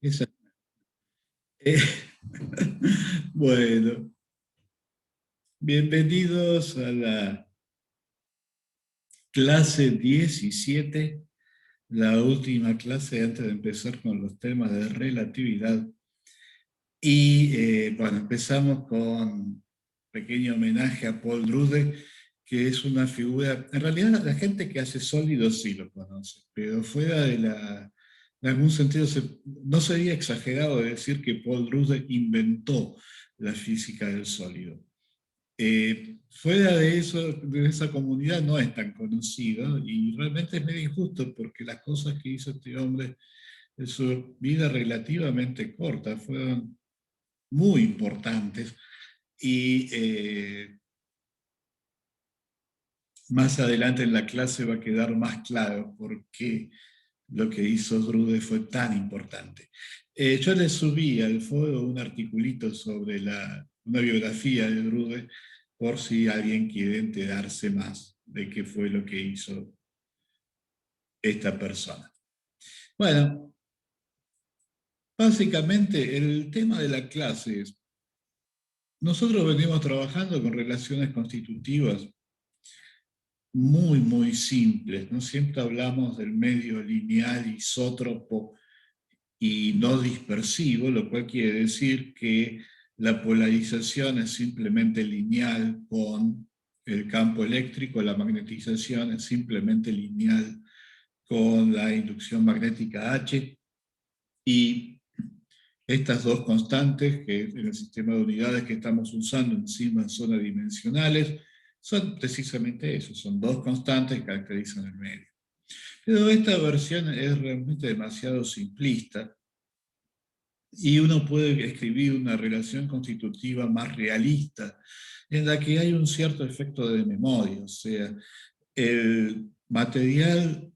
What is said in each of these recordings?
Esa- eh, bueno, bienvenidos a la clase 17, la última clase antes de empezar con los temas de relatividad. Y bueno, empezamos con un pequeño homenaje a Paul Drude, que es una figura, en realidad la gente que hace sólidos sí lo conoce, pero fuera de algún sentido, no sería exagerado decir que Paul Drude inventó la física del sólido. Fuera de eso, de esa comunidad no es tan conocido y realmente es medio injusto porque las cosas que hizo este hombre en su vida relativamente corta fueron muy importantes y más adelante en la clase va a quedar más claro por qué lo que hizo Drude fue tan importante. Yo le subí al foro un articulito sobre una biografía de Drude por si alguien quiere enterarse más de qué fue lo que hizo esta persona. Bueno, básicamente el tema de la clase es, nosotros venimos trabajando con relaciones constitutivas muy simples, ¿no? Siempre hablamos del medio lineal, isótropo y no dispersivo, lo cual quiere decir que la polarización es simplemente lineal con el campo eléctrico, la magnetización es simplemente lineal con la inducción magnética H, y estas dos constantes, que en el sistema de unidades que estamos usando encima son adimensionales, son precisamente eso, son dos constantes que caracterizan el medio. Pero esta versión es realmente demasiado simplista y uno puede escribir una relación constitutiva más realista en la que hay un cierto efecto de memoria, o sea, el material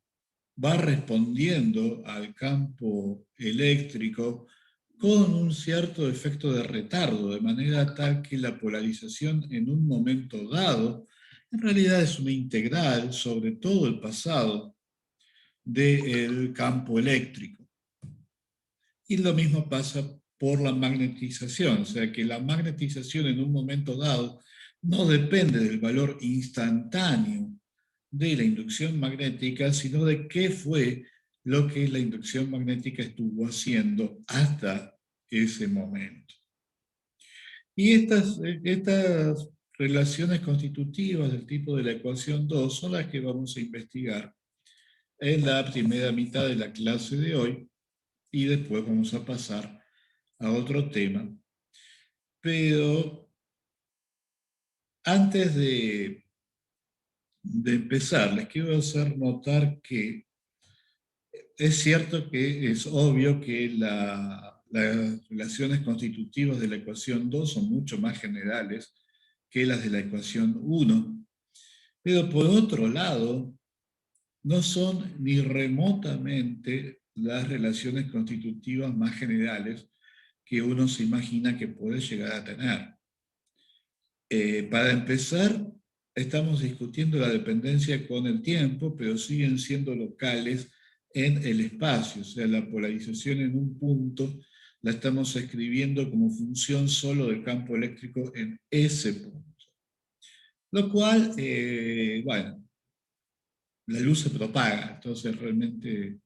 va respondiendo al campo eléctrico con un cierto efecto de retardo, de manera tal que la polarización en un momento dado en realidad es una integral sobre todo el pasado del campo eléctrico. Y lo mismo pasa por la magnetización, o sea que la magnetización en un momento dado no depende del valor instantáneo de la inducción magnética, sino de qué fue lo que la inducción magnética estuvo haciendo hasta ese momento. Y estas relaciones constitutivas del tipo de la ecuación 2 son las que vamos a investigar en la primera mitad de la clase de hoy y después vamos a pasar a otro tema. Pero antes de empezar, les quiero hacer notar que es cierto que es obvio que las relaciones constitutivas de la ecuación 2 son mucho más generales que las de la ecuación 1, pero por otro lado, no son ni remotamente las relaciones constitutivas más generales que uno se imagina que puede llegar a tener. Para empezar, estamos discutiendo la dependencia con el tiempo, pero siguen siendo locales en el espacio, o sea, la polarización en un punto la estamos escribiendo como función solo del campo eléctrico en ese punto. Lo cual, bueno, la luz se propaga, entonces realmente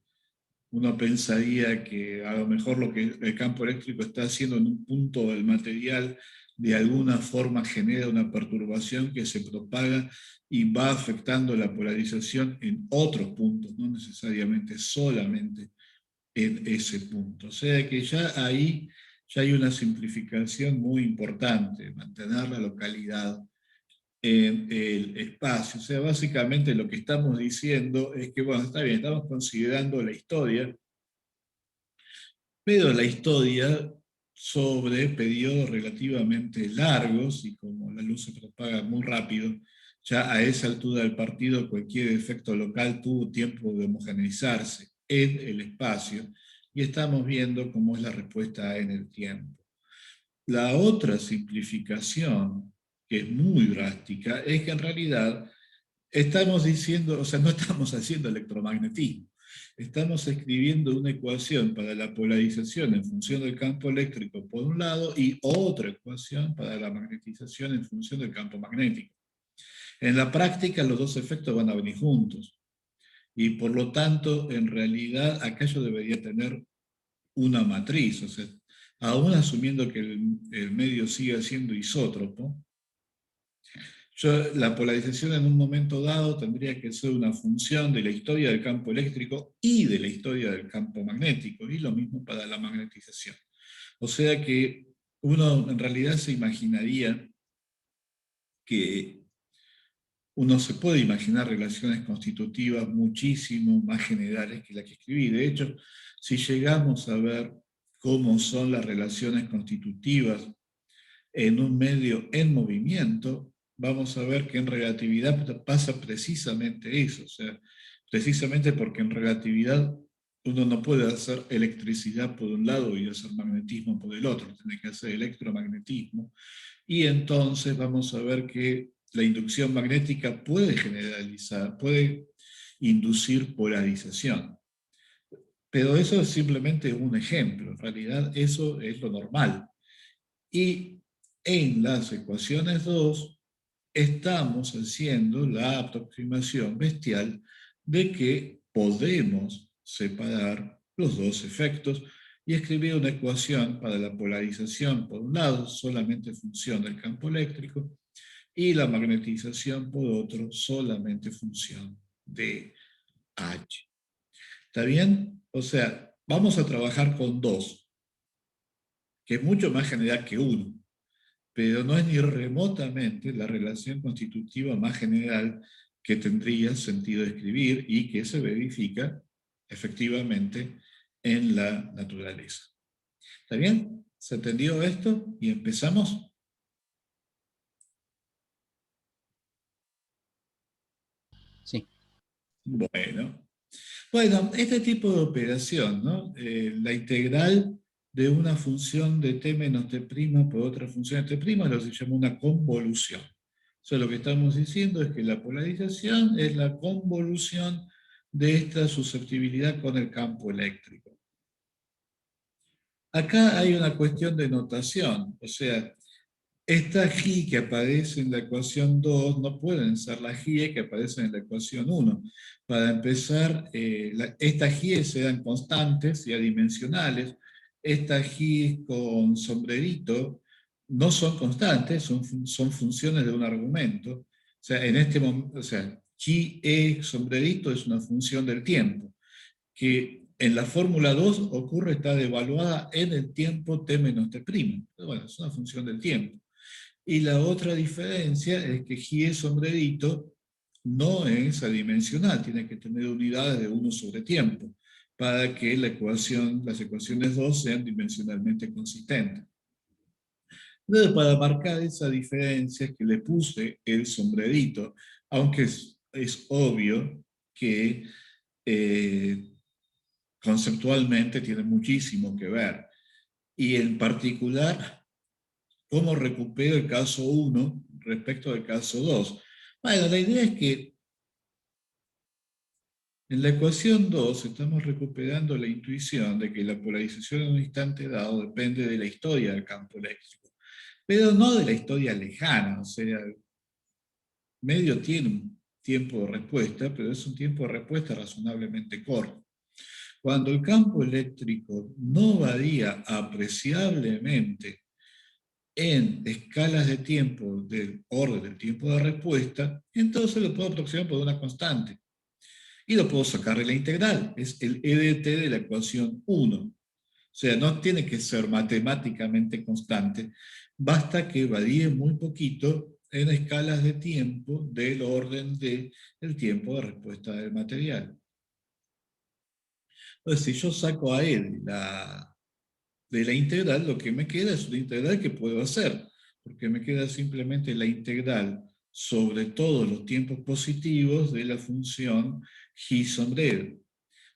uno pensaría que a lo mejor lo que el campo eléctrico está haciendo en un punto del material de alguna forma genera una perturbación que se propaga y va afectando la polarización en otros puntos, no necesariamente solamente en ese punto. O sea que ya ahí ya hay una simplificación muy importante, mantener la localidad en el espacio. O sea, básicamente lo que estamos diciendo es que, bueno, está bien, estamos considerando la historia, pero la historia sobre periodos relativamente largos, y como la luz se propaga muy rápido, ya a esa altura del partido cualquier efecto local tuvo tiempo de homogeneizarse en el espacio, y estamos viendo cómo es la respuesta en el tiempo. La otra simplificación, que es muy drástica, es que en realidad estamos diciendo, o sea, no estamos haciendo electromagnetismo, Estamos escribiendo una ecuación para la polarización en función del campo eléctrico por un lado y otra ecuación para la magnetización en función del campo magnético. En la práctica los dos efectos van a venir juntos y por lo tanto en realidad acá yo debería tener una matriz, o sea, aún asumiendo que el medio siga siendo isótropo, la polarización en un momento dado tendría que ser una función de la historia del campo eléctrico y de la historia del campo magnético, y lo mismo para la magnetización. O sea que uno en realidad se imaginaría que uno se puede imaginar relaciones constitutivas muchísimo más generales que las que escribí. De hecho, si llegamos a ver cómo son las relaciones constitutivas en un medio en movimiento, vamos a ver que en relatividad pasa precisamente eso. O sea, precisamente porque en relatividad uno no puede hacer electricidad por un lado y hacer magnetismo por el otro, tiene que hacer electromagnetismo. Y entonces vamos a ver que la inducción magnética puede generalizar, puede inducir polarización. Pero eso es simplemente un ejemplo, en realidad eso es lo normal. Y en las ecuaciones 2 estamos haciendo la aproximación bestial de que podemos separar los dos efectos y escribir una ecuación para la polarización, por un lado, solamente función del campo eléctrico, y la magnetización, por otro, solamente función de H. ¿Está bien? O sea, vamos a trabajar con 2, que es mucho más general que 1, pero no es ni remotamente la relación constitutiva más general que tendría sentido escribir y que se verifica efectivamente en la naturaleza. ¿Está bien? ¿Se entendió esto? Y empezamos. Sí. Bueno, este tipo de operación, ¿no? La integral de una función de t menos t' por otra función de t' lo se llama una convolución. O sea, lo que estamos diciendo es que la polarización es la convolución de esta susceptibilidad con el campo eléctrico. Acá hay una cuestión de notación, o sea, esta G que aparece en la ecuación 2 no pueden ser las G que aparecen en la ecuación 1. Para empezar, estas G serán constantes y adimensionales. Estas G con sombrerito no son constantes, son funciones de un argumento. O sea, en este momento, o sea, G e sombrerito es una función del tiempo, que en la fórmula 2 ocurre, está devaluada en el tiempo t menos t'. Pero bueno, es una función del tiempo. Y la otra diferencia es que G sombrerito no es adimensional, tiene que tener unidades de 1 sobre tiempo para que las ecuaciones 2 sean dimensionalmente consistentes. Entonces, para marcar esa diferencia es que le puse el sombrerito, aunque es obvio que conceptualmente tiene muchísimo que ver. Y en particular, ¿cómo recupero el caso 1 respecto al caso 2? Bueno, la idea es que en la ecuación 2 estamos recuperando la intuición de que la polarización en un instante dado depende de la historia del campo eléctrico, pero no de la historia lejana. O sea, medio tiene un tiempo de respuesta, pero es un tiempo de respuesta razonablemente corto. Cuando el campo eléctrico no varía apreciablemente en escalas de tiempo del orden del tiempo de respuesta, entonces lo puedo aproximar por una constante. Y lo puedo sacar de la integral. Es el e de t de la ecuación 1. O sea, no tiene que ser matemáticamente constante. Basta que varíe muy poquito en escalas de tiempo del orden del tiempo de respuesta del material. Entonces, si yo saco a e de la integral, lo que me queda es una integral que puedo hacer, porque me queda simplemente la integral sobre todos los tiempos positivos de la función G sombrero.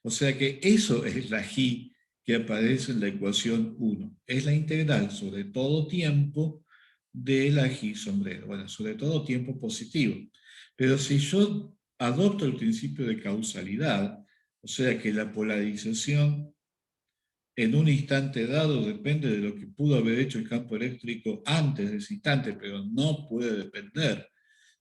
O sea que eso es la G que aparece en la ecuación 1. Es la integral sobre todo tiempo de la G sombrero. Bueno, sobre todo tiempo positivo. Pero si yo adopto el principio de causalidad, O sea que la polarización en un instante dado depende de lo que pudo haber hecho el campo eléctrico antes de ese instante, pero no puede depender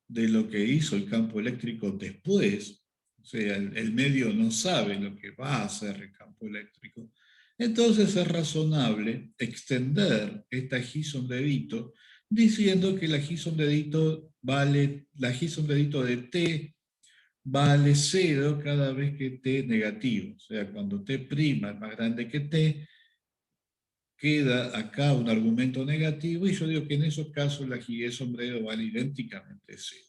de lo que hizo el campo eléctrico después. O sea, el medio no sabe lo que va a hacer el campo eléctrico. Entonces es razonable extender esta Gison-Dedito diciendo que la Gison-Dedito vale, la Gison-Dedito de T vale 0 cada vez que T es negativo. O sea, cuando T' es más grande que T, queda acá un argumento negativo y yo digo que en esos casos la Gison-Dedito vale idénticamente 0.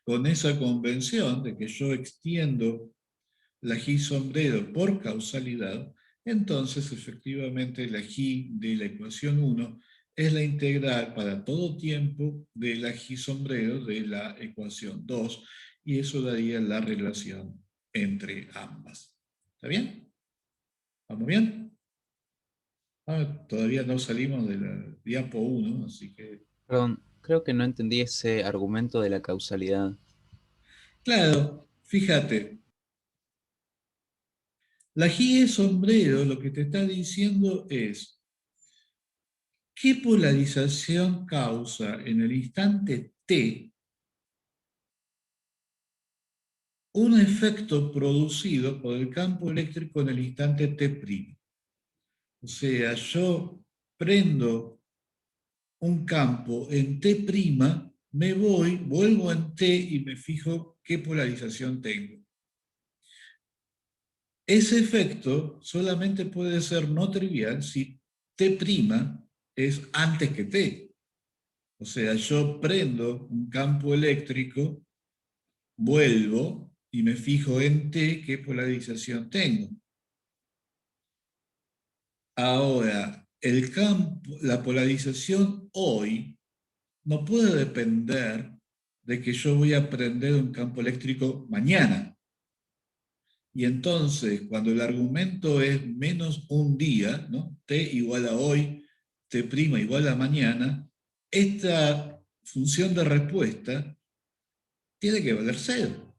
Con esa convención de que yo extiendo la G-sombrero por causalidad, entonces efectivamente la G de la ecuación 1 es la integral para todo tiempo de la G-sombrero de la ecuación 2 y eso daría la relación entre ambas. ¿Está bien? ¿Vamos bien? Todavía no salimos de la diapo 1, así que... Perdón, creo que no entendí ese argumento de la causalidad. Claro, fíjate, la G sombrero lo que te está diciendo es ¿qué polarización causa en el instante T un efecto producido por el campo eléctrico en el instante T'? O sea, yo prendo un campo en T', me voy, vuelvo en T y me fijo qué polarización tengo. Ese efecto solamente puede ser no trivial si T' es antes que T. O sea, yo prendo un campo eléctrico, vuelvo y me fijo en T qué polarización tengo. Ahora, el campo, la polarización hoy no puede depender de que yo voy a prender un campo eléctrico mañana. Y entonces, cuando el argumento es menos un día, ¿no? T igual a hoy, T' igual a mañana, esta función de respuesta tiene que valer 0.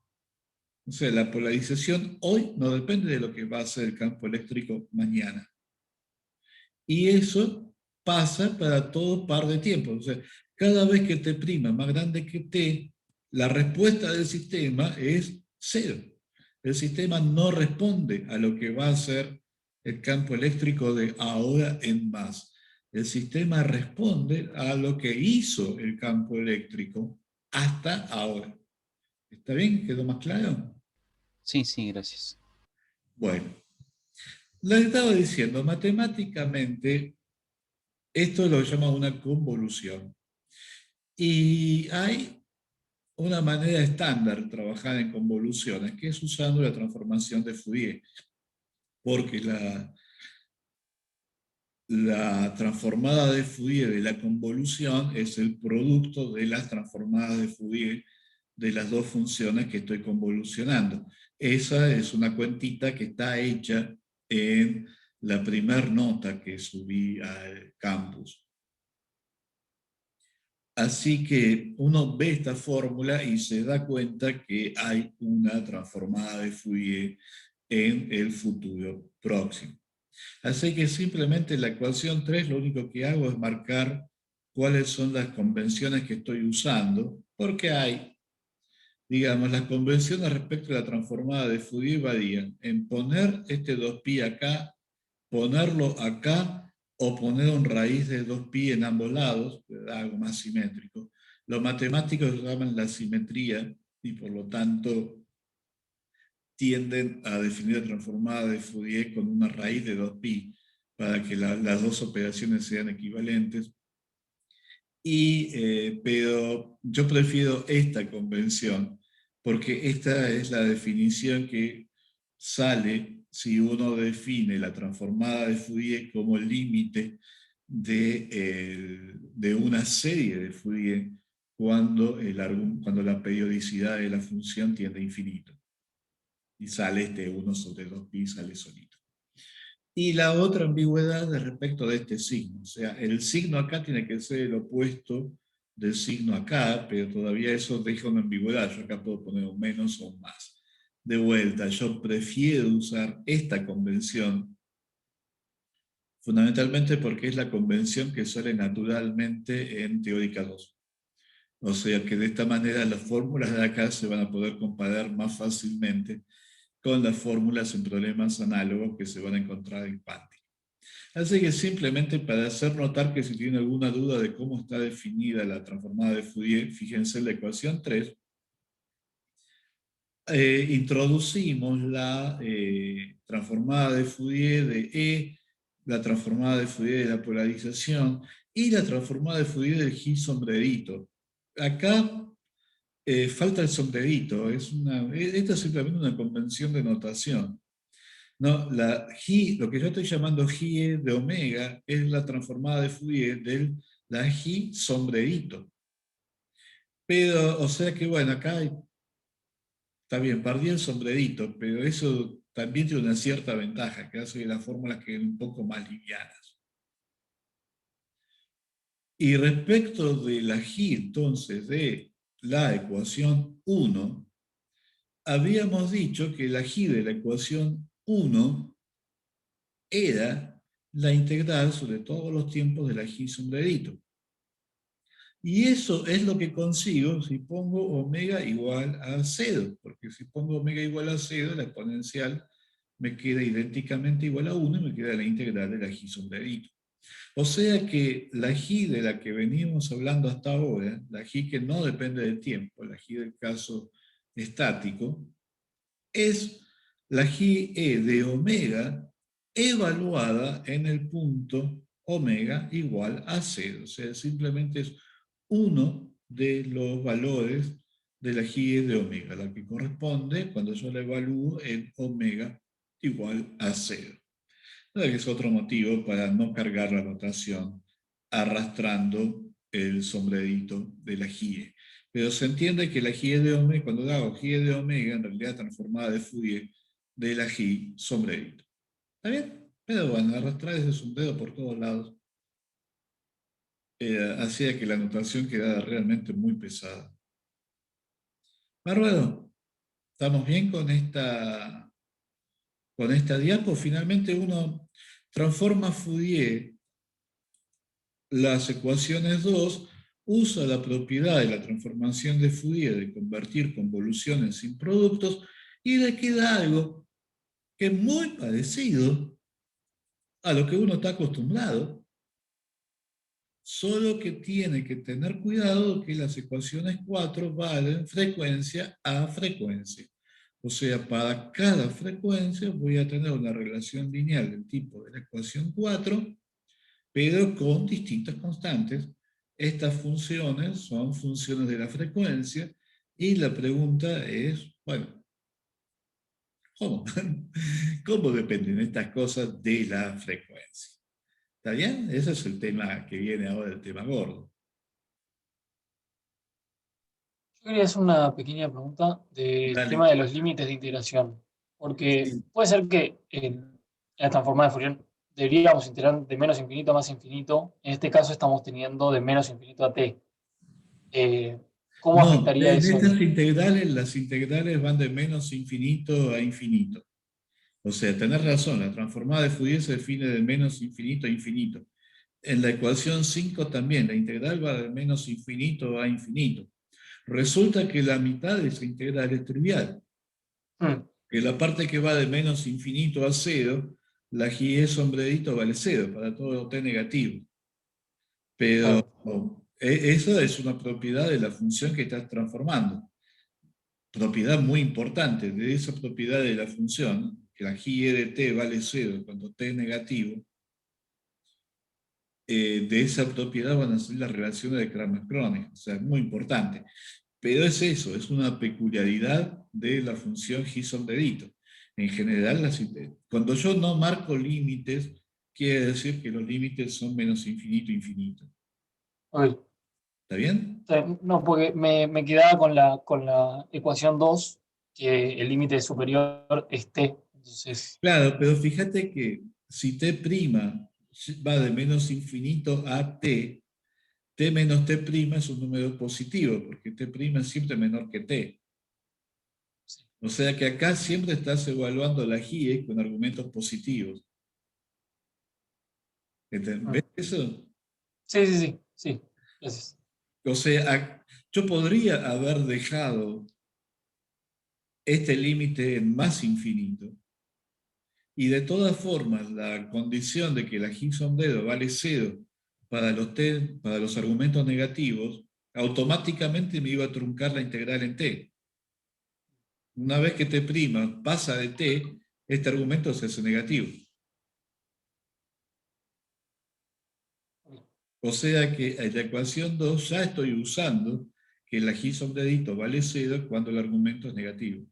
O sea, la polarización hoy no depende de lo que va a hacer el campo eléctrico mañana. Y eso pasa para todo par de tiempos. O sea, cada vez que T' más grande que T, la respuesta del sistema es 0. El sistema no responde a lo que va a hacer el campo eléctrico de ahora en más. El sistema responde a lo que hizo el campo eléctrico hasta ahora. ¿Está bien? ¿Quedó más claro? Sí, sí, gracias. Bueno, les estaba diciendo, matemáticamente, esto lo llama una convolución. Y hay una manera estándar de trabajar en convoluciones, que es usando la transformación de Fourier, porque la transformada de Fourier de la convolución es el producto de las transformadas de Fourier de las dos funciones que estoy convolucionando. Esa es una cuentita que está hecha en la primer nota que subí al campus. Así que uno ve esta fórmula y se da cuenta que hay una transformada de Fourier en el futuro próximo. Así que simplemente en la ecuación 3 lo único que hago es marcar cuáles son las convenciones que estoy usando, porque hay, digamos, las convenciones respecto a la transformada de Fourier varían en poner este 2pi acá, ponerlo acá o poner un raíz de 2pi en ambos lados, que da algo más simétrico. Los matemáticos lo llaman la simetría y por lo tanto tienden a definir la transformada de Fourier con una raíz de 2pi para que las dos operaciones sean equivalentes. Pero yo prefiero esta convención porque esta es la definición que sale si uno define la transformada de Fourier como límite de una serie de Fourier cuando la periodicidad de la función tiende a infinito. Y sale 1 sobre 2pi, sale solito. Y la otra ambigüedad es respecto de este signo. O sea, el signo acá tiene que ser el opuesto del signo acá, pero todavía eso deja una ambigüedad. Yo acá puedo poner un menos o un más. de vuelta, yo prefiero usar esta convención, fundamentalmente porque es la convención que sale naturalmente en teórica 2. O sea que de esta manera las fórmulas de acá se van a poder comparar más fácilmente con las fórmulas en problemas análogos que se van a encontrar en cuántica. Así que simplemente para hacer notar que si tienen alguna duda de cómo está definida la transformada de Fourier, fíjense en la ecuación 3, introducimos la transformada de Fourier de E, la transformada de Fourier de la polarización y la transformada de Fourier del Gil sombrerito. Acá falta el sombrerito, esta es simplemente una convención de notación. No, lo que yo estoy llamando Gie de omega es la transformada de Fourier de la Gi sombrerito. Pero, o sea que bueno, acá está bien, perdí el sombrerito, pero eso también tiene una cierta ventaja, que hace que las fórmulas queden un poco más livianas. Y respecto de la Gi, entonces, de la ecuación 1, habíamos dicho que la Gi de la ecuación 1 era la integral sobre todos los tiempos de la Gi sombrerito. Y eso es lo que consigo si pongo omega igual a 0, porque si pongo omega igual a 0, la exponencial me queda idénticamente igual a 1 y me queda la integral de la Gi sombrerito. O sea que la Gi de la que venimos hablando hasta ahora, la Gi que no depende del tiempo, la Gi del caso estático, es la Gi de omega evaluada en el punto omega igual a 0. O sea, simplemente es uno de los valores de la Gi de omega, la que corresponde cuando yo la evalúo en omega igual a 0. Que es otro motivo para no cargar la notación arrastrando el sombrerito de la Gie. Pero se entiende que la Gie de omega, cuando hago Gie de omega, en realidad transformada de Fourier de la Gie sombrerito. ¿Está bien? Pero bueno, arrastrar ese sombrero por todos lados hacía que la notación quedara realmente muy pesada. Bárbaro, ¿estamos bien con esta diapo? Finalmente uno transforma Fourier las ecuaciones 2, usa la propiedad de la transformación de Fourier de convertir convoluciones sin productos y le queda algo que es muy parecido a lo que uno está acostumbrado, solo que tiene que tener cuidado que las ecuaciones 4 valen frecuencia a frecuencia. O sea, para cada frecuencia voy a tener una relación lineal del tipo de la ecuación 4, pero con distintas constantes. Estas funciones son funciones de la frecuencia y la pregunta es, bueno, ¿cómo? ¿Cómo dependen estas cosas de la frecuencia? ¿Está bien? Ese es el tema que viene ahora, el tema gordo. Yo quería hacer una pequeña pregunta del Dale. tema de los límites de integración, porque Sí. puede ser que en la transformada de Fourier deberíamos integrar de menos infinito a más infinito. En este caso estamos teniendo de menos infinito a t. Eh, ¿Cómo No, afectaría en eso? estas integrales, las integrales van de menos infinito a infinito. O sea, tenés razón, la transformada de Fourier se define de menos infinito a infinito. En la ecuación 5 también, la integral va de menos infinito a infinito. Resulta que la mitad de esa integral es trivial. Mm, Que la parte que va de menos infinito a 0, la Gie sombrerito vale 0 para todo t negativo. Pero claro. eso es una propiedad de la función que estás transformando. Propiedad muy importante de esa propiedad de la función, que la Gie de t vale 0 cuando t es negativo, de esa propiedad van a ser las relaciones de Kramer-Kronig. O sea, es muy importante. Pero es eso, es una peculiaridad de la función Gie-sombrerito. En general, cuando yo no marco límites, quiere decir que los límites son menos infinito, infinito. Ok. ¿Está bien? No, porque me quedaba con la ecuación 2 que el límite superior es t. Entonces, Claro, pero fíjate que si t' va de menos infinito a t menos t' es un número positivo, porque t' es siempre menor que t. O sea que acá siempre estás evaluando la GIE con argumentos positivos. ¿Ves eso? Sí, sí, sí, sí. Gracias. O sea, yo podría haber dejado este límite en más infinito. Y de todas formas, la condición de que la Gibson dedo vale 0 para para los argumentos negativos, automáticamente me iba a truncar la integral en t. Una vez que t' pasa de t, este argumento se hace negativo. O sea que en la ecuación 2 ya estoy usando que la Gibson dedito vale 0 cuando el argumento es negativo.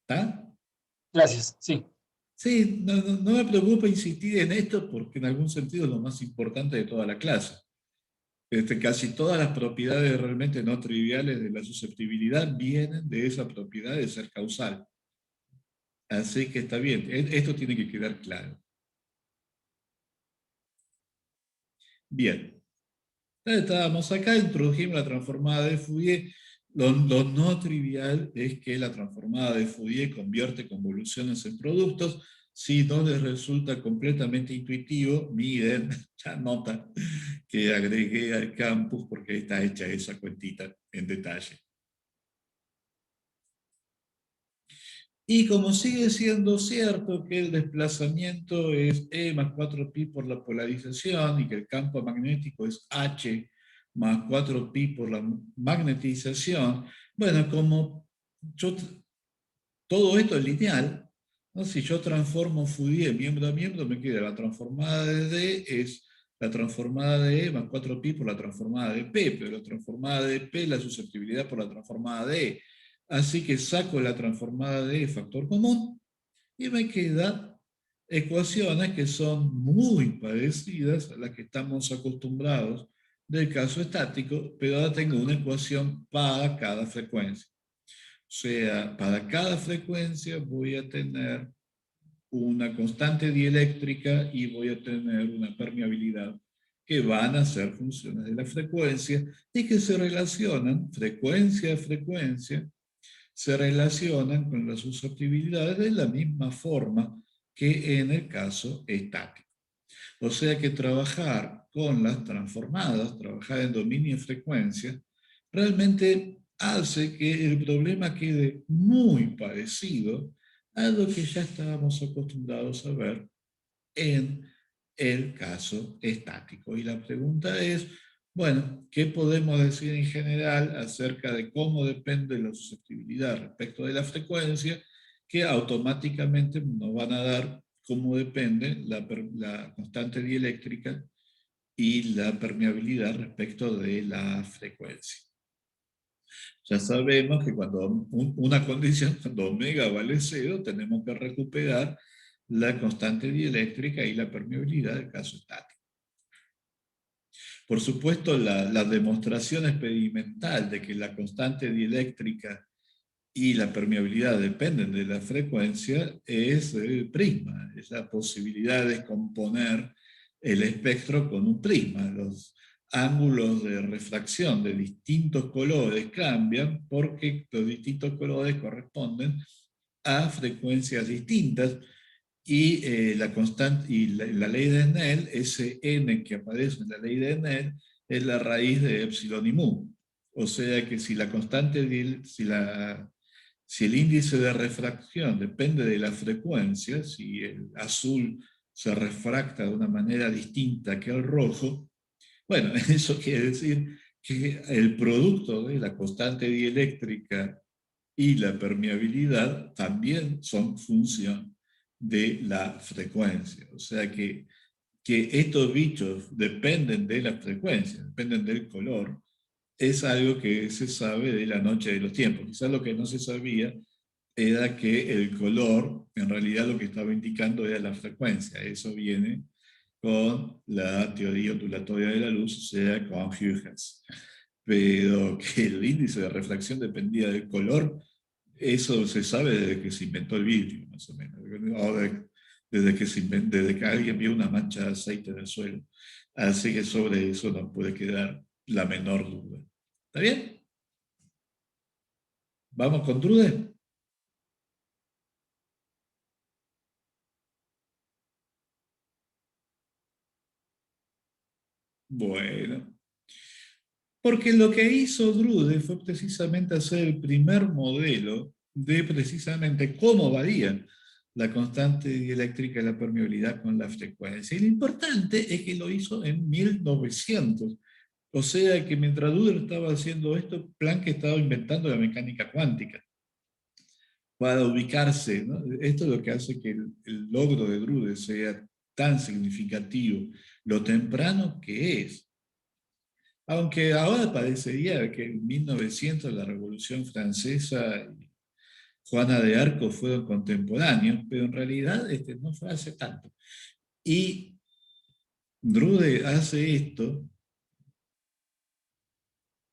¿Está? Gracias, sí. Sí, no me preocupa insistir en esto porque en algún sentido es lo más importante de toda la clase. Casi todas las propiedades realmente no triviales de la susceptibilidad vienen de esa propiedad de ser causal. Así que está bien, esto tiene que quedar claro. Bien, estábamos acá, introdujimos la transformada de Fourier. Lo no trivial es que la transformada de Fourier convierte convoluciones en productos. Si no les resulta completamente intuitivo, miren la nota que agregué al campus porque está hecha esa cuentita en detalle. Y como sigue siendo cierto que el desplazamiento es E más 4pi por la polarización y que el campo magnético es H más 4pi por la magnetización, bueno, como todo esto es lineal, ¿no? Si yo transformo Fourier miembro a miembro, me queda la transformada de D es la transformada de E más 4pi por la transformada de P, pero la transformada de P la susceptibilidad por la transformada de E. Así que saco la transformada de E factor común y me quedan ecuaciones que son muy parecidas a las que estamos acostumbrados del caso estático, pero ahora tengo una ecuación para cada frecuencia. O sea, para cada frecuencia voy a tener una constante dieléctrica y voy a tener una permeabilidad que van a ser funciones de la frecuencia y que se relacionan frecuencia a frecuencia, se relacionan con las susceptibilidades de la misma forma que en el caso estático. O sea que trabajar con las transformadas, trabajar en dominio y frecuencia, realmente hace que el problema quede muy parecido a lo que ya estábamos acostumbrados a ver en el caso estático. Y la pregunta es, bueno, ¿qué podemos decir en general acerca de cómo depende la susceptibilidad respecto de la frecuencia, que automáticamente nos van a dar cómo depende la constante dieléctrica y la permeabilidad respecto de la frecuencia? Ya sabemos que cuando una condición, cuando omega vale 0, tenemos que recuperar la constante dieléctrica y la permeabilidad del caso estático. Por supuesto, la demostración experimental de que la constante dieléctrica y la permeabilidad dependen de la frecuencia es el prisma, es la posibilidad de descomponer el espectro con un prisma. Los ángulos de refracción de distintos colores cambian porque los distintos colores corresponden a frecuencias distintas y la constante y la ley de Snell, ese n que aparece en la ley de Snell, es la raíz de epsilon y mu. O sea que si la constante, si el índice de refracción depende de la frecuencia, si el azul se refracta de una manera distinta que el rojo, bueno, eso quiere decir que el producto de la constante dieléctrica y la permeabilidad también son función de la frecuencia. O sea que estos bichos dependen de la frecuencia, dependen del color, es algo que se sabe de la noche de los tiempos. Quizás lo que no se sabía era que el color, en realidad lo que estaba indicando era la frecuencia. Eso viene con la teoría ondulatoria de la luz, o sea, con Huygens. Pero que el índice de refracción dependía del color, eso se sabe desde que se inventó el vidrio, más o menos. Desde que alguien vio una mancha de aceite en el suelo. Así que sobre eso no puede quedar la menor duda. ¿Está bien? ¿Vamos con Drude? Bueno. Porque lo que hizo Drude fue precisamente hacer el primer modelo de precisamente cómo varía la constante dieléctrica de la permeabilidad con la frecuencia. Y lo importante es que lo hizo en 1900. O sea que mientras Drude estaba haciendo esto, Planck estaba inventando la mecánica cuántica para ubicarse, ¿no? Esto es lo que hace que el logro de Drude sea tan significativo, lo temprano que es. Aunque ahora parecería que en 1900 la Revolución Francesa y Juana de Arco fueron contemporáneos, pero en realidad no fue hace tanto. Y Drude hace esto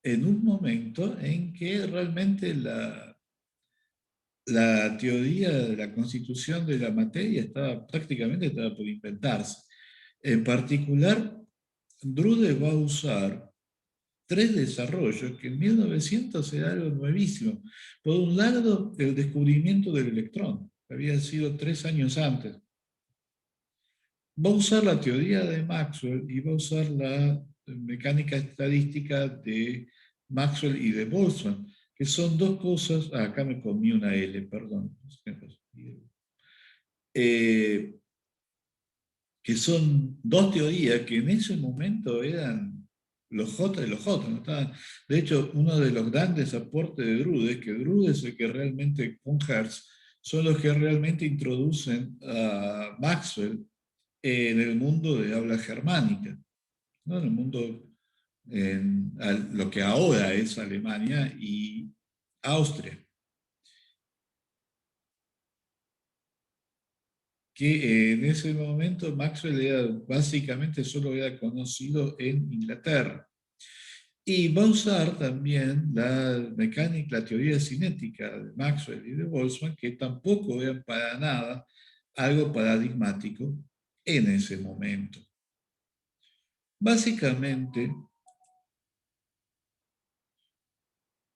en un momento en que realmente la teoría de la constitución de la materia prácticamente estaba por inventarse. En particular, Drude va a usar tres desarrollos que en 1900 era algo nuevísimo. Por un lado, el descubrimiento del electrón, que había sido 3 años antes. Va a usar la teoría de Maxwell y va a usar la mecánica estadística de Maxwell y de Boltzmann, que son dos cosas. Acá me comí una L, perdón. Que son dos teorías que en ese momento eran los J de los J. ¿No? De hecho, uno de los grandes aportes de Drude es que Drude es el que realmente, con Hertz, son los que realmente introducen a Maxwell en el mundo de habla germánica, ¿no? En el mundo, lo que ahora es Alemania y Austria. Que en ese momento Maxwell básicamente solo era conocido en Inglaterra. Y va a usar también la mecánica, la teoría cinética de Maxwell y de Boltzmann, que tampoco eran para nada algo paradigmático en ese momento. Básicamente,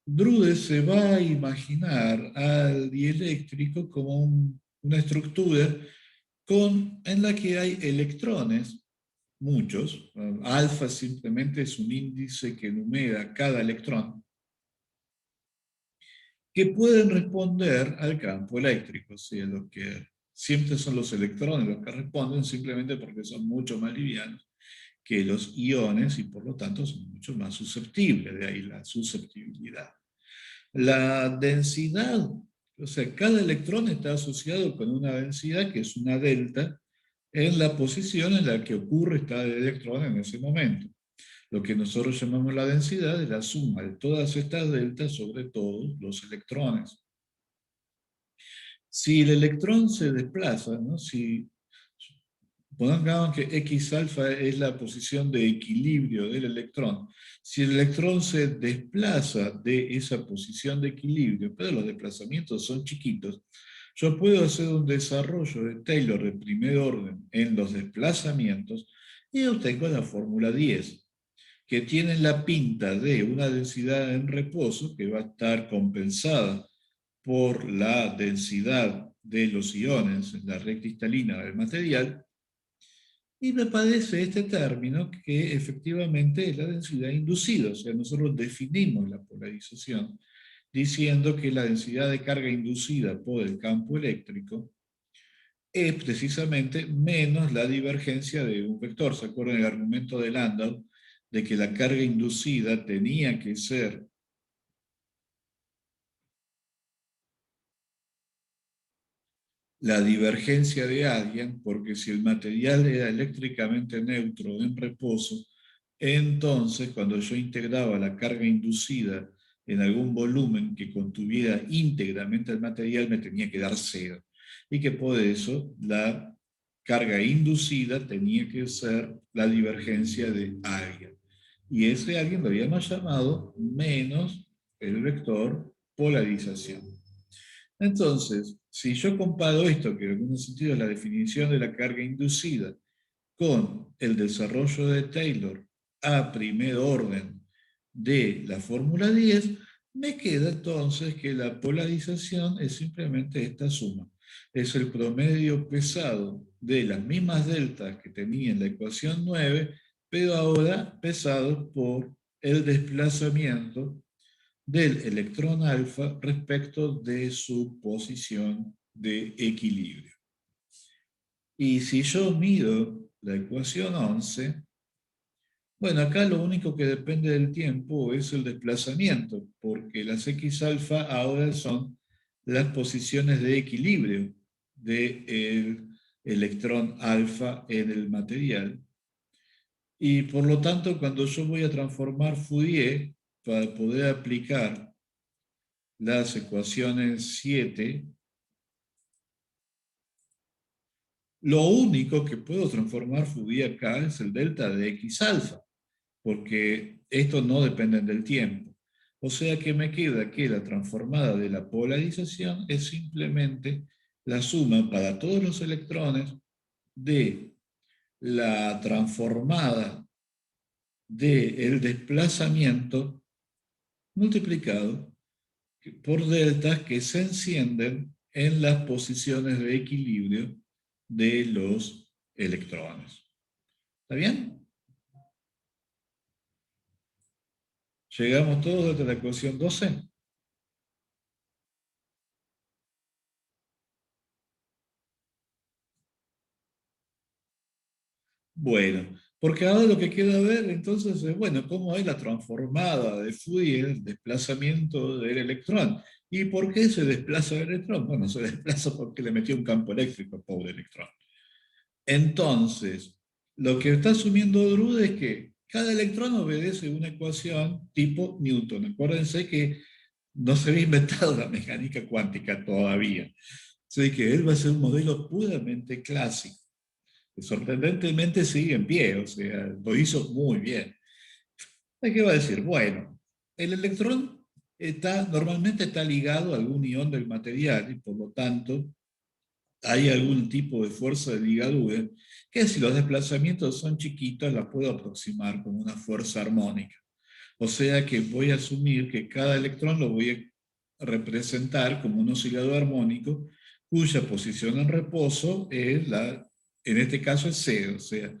Drude se va a imaginar al dieléctrico como una estructura en la que hay electrones, muchos. Alfa simplemente es un índice que numera cada electrón, que pueden responder al campo eléctrico. O sea, lo que siempre son los electrones los que responden, simplemente porque son mucho más livianos que los iones y por lo tanto son mucho más susceptibles, de ahí la susceptibilidad. La densidad, o sea, cada electrón está asociado con una densidad que es una delta en la posición en la que ocurre cada electrón en ese momento. Lo que nosotros llamamos la densidad es la suma de todas estas deltas sobre todos los electrones. Si el electrón se desplaza, ¿no? Pongamos que X alfa es la posición de equilibrio del electrón. Si el electrón se desplaza de esa posición de equilibrio, pero los desplazamientos son chiquitos, yo puedo hacer un desarrollo de Taylor de primer orden en los desplazamientos y obtengo la fórmula 10, que tiene la pinta de una densidad en reposo que va a estar compensada por la densidad de los iones en la red cristalina del material. Y me parece este término que efectivamente es la densidad inducida, o sea, nosotros definimos la polarización diciendo que la densidad de carga inducida por el campo eléctrico es precisamente menos la divergencia de un vector. ¿Se acuerdan el argumento de Landau de que la carga inducida tenía que ser la divergencia de alguien, porque si el material era eléctricamente neutro en reposo, entonces cuando yo integraba la carga inducida en algún volumen que contuviera íntegramente el material, me tenía que dar cero. Y que por eso la carga inducida tenía que ser la divergencia de alguien. Y ese alguien lo habíamos llamado menos el vector polarización. Entonces, si yo comparo esto, que en algún sentido es la definición de la carga inducida, con el desarrollo de Taylor a primer orden de la fórmula 10, Me queda entonces que la polarización es simplemente esta suma. Es el promedio pesado de las mismas deltas que tenía en la ecuación 9, pero ahora pesado por el desplazamiento del electrón alfa respecto de su posición de equilibrio. Y si yo mido la ecuación 11, bueno, acá lo único que depende del tiempo es el desplazamiento, porque las X alfa ahora son las posiciones de equilibrio del electrón alfa en el material. Y por lo tanto, cuando yo voy a transformar Fourier para poder aplicar las ecuaciones 7, lo único que puedo transformar Fourier acá es el delta de X alfa, porque estos no dependen del tiempo. O sea que me queda que la transformada de la polarización es simplemente la suma para todos los electrones de la transformada del desplazamiento multiplicado por deltas que se encienden en las posiciones de equilibrio de los electrones. ¿Está bien? ¿Llegamos todos desde la ecuación 12? Bueno, porque ahora lo que queda ver entonces es, bueno, cómo es la transformada de Fourier, el desplazamiento del electrón. ¿Y por qué se desplaza el electrón? Bueno, se desplaza porque le metió un campo eléctrico al pobre electrón. Entonces, lo que está asumiendo Drude es que cada electrón obedece una ecuación tipo Newton. Acuérdense que no se había inventado la mecánica cuántica todavía. Así que él va a ser un modelo puramente clásico, que sorprendentemente sigue en pie, o sea, lo hizo muy bien. ¿Qué va a decir? Bueno, el electrón normalmente está ligado a algún ion del material y por lo tanto hay algún tipo de fuerza de ligadura que si los desplazamientos son chiquitos la puedo aproximar como una fuerza armónica. O sea que voy a asumir que cada electrón lo voy a representar como un oscilador armónico cuya posición en reposo es en este caso es C, o sea,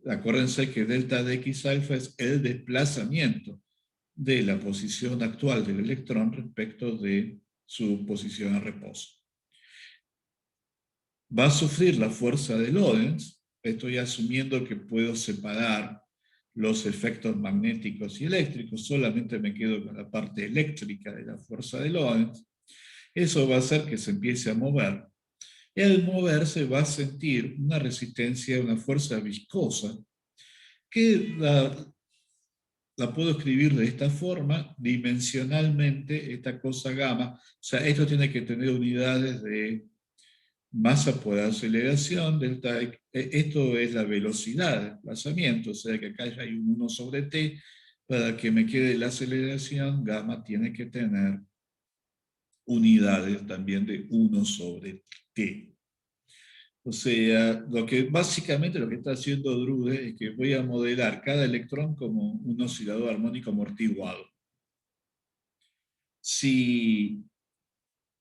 acuérdense que delta de X alfa es el desplazamiento de la posición actual del electrón respecto de su posición en reposo. Va a sufrir la fuerza de Lorentz. Estoy asumiendo que puedo separar los efectos magnéticos y eléctricos, solamente me quedo con la parte eléctrica de la fuerza de Lorentz. Eso va a hacer que se empiece a mover. Y al moverse va a sentir una resistencia, una fuerza viscosa, que la puedo escribir de esta forma, dimensionalmente, esta cosa gamma. O sea, esto tiene que tener unidades de masa por aceleración, esto es la velocidad de desplazamiento, o sea que acá hay un 1 sobre t, para que me quede la aceleración, gamma tiene que tener unidades también de 1 sobre t. O sea, básicamente lo que está haciendo Drude es que voy a modelar cada electrón como un oscilador armónico amortiguado. Si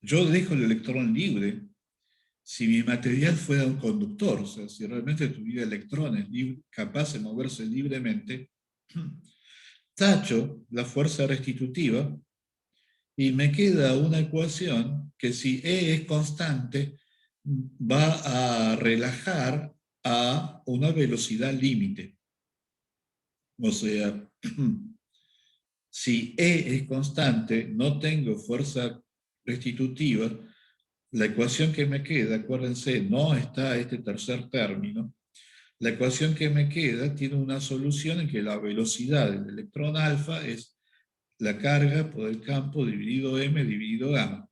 yo dejo el electrón libre, si mi material fuera un conductor, o sea, si realmente tuviera electrones capaces de moverse libremente, tacho la fuerza restitutiva y me queda una ecuación que si E es constante, va a relajar a una velocidad límite. O sea, si E es constante, no tengo fuerza restitutiva, la ecuación que me queda, acuérdense, no está este tercer término, la ecuación que me queda tiene una solución en que la velocidad del electrón alfa es la carga por el campo dividido m dividido gamma.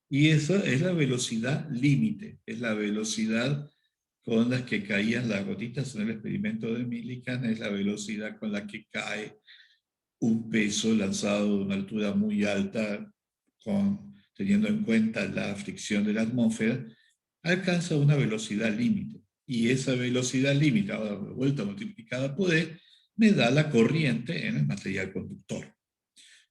Y esa es la velocidad límite, es la velocidad con la que caían las gotitas en el experimento de Millikan, es la velocidad con la que cae un peso lanzado de una altura muy alta, teniendo en cuenta la fricción de la atmósfera, alcanza una velocidad límite. Y esa velocidad límite, ahora de vuelta multiplicada por E, me da la corriente en el material conductor.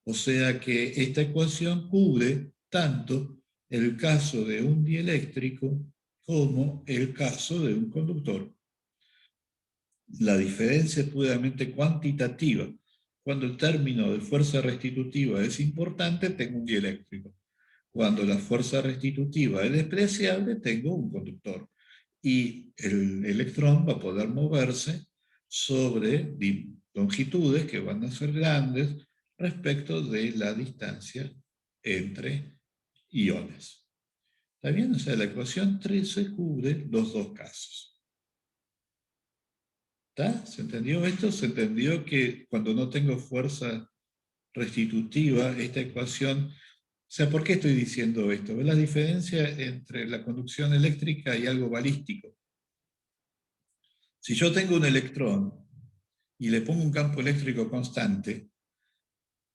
O sea que esta ecuación cubre tanto el caso de un dieléctrico como el caso de un conductor. La diferencia es puramente cuantitativa. Cuando el término de fuerza restitutiva es importante, tengo un dieléctrico. Cuando la fuerza restitutiva es despreciable, tengo un conductor. Y el electrón va a poder moverse sobre longitudes que van a ser grandes respecto de la distancia entre iones. ¿Está bien? O sea, la ecuación 13 cubre los dos casos. ¿Está? ¿Se entendió esto? ¿Se entendió que cuando no tengo fuerza restitutiva, esta ecuación... O sea, ¿por qué estoy diciendo esto? ¿Ves la diferencia entre la conducción eléctrica y algo balístico? Si yo tengo un electrón y le pongo un campo eléctrico constante,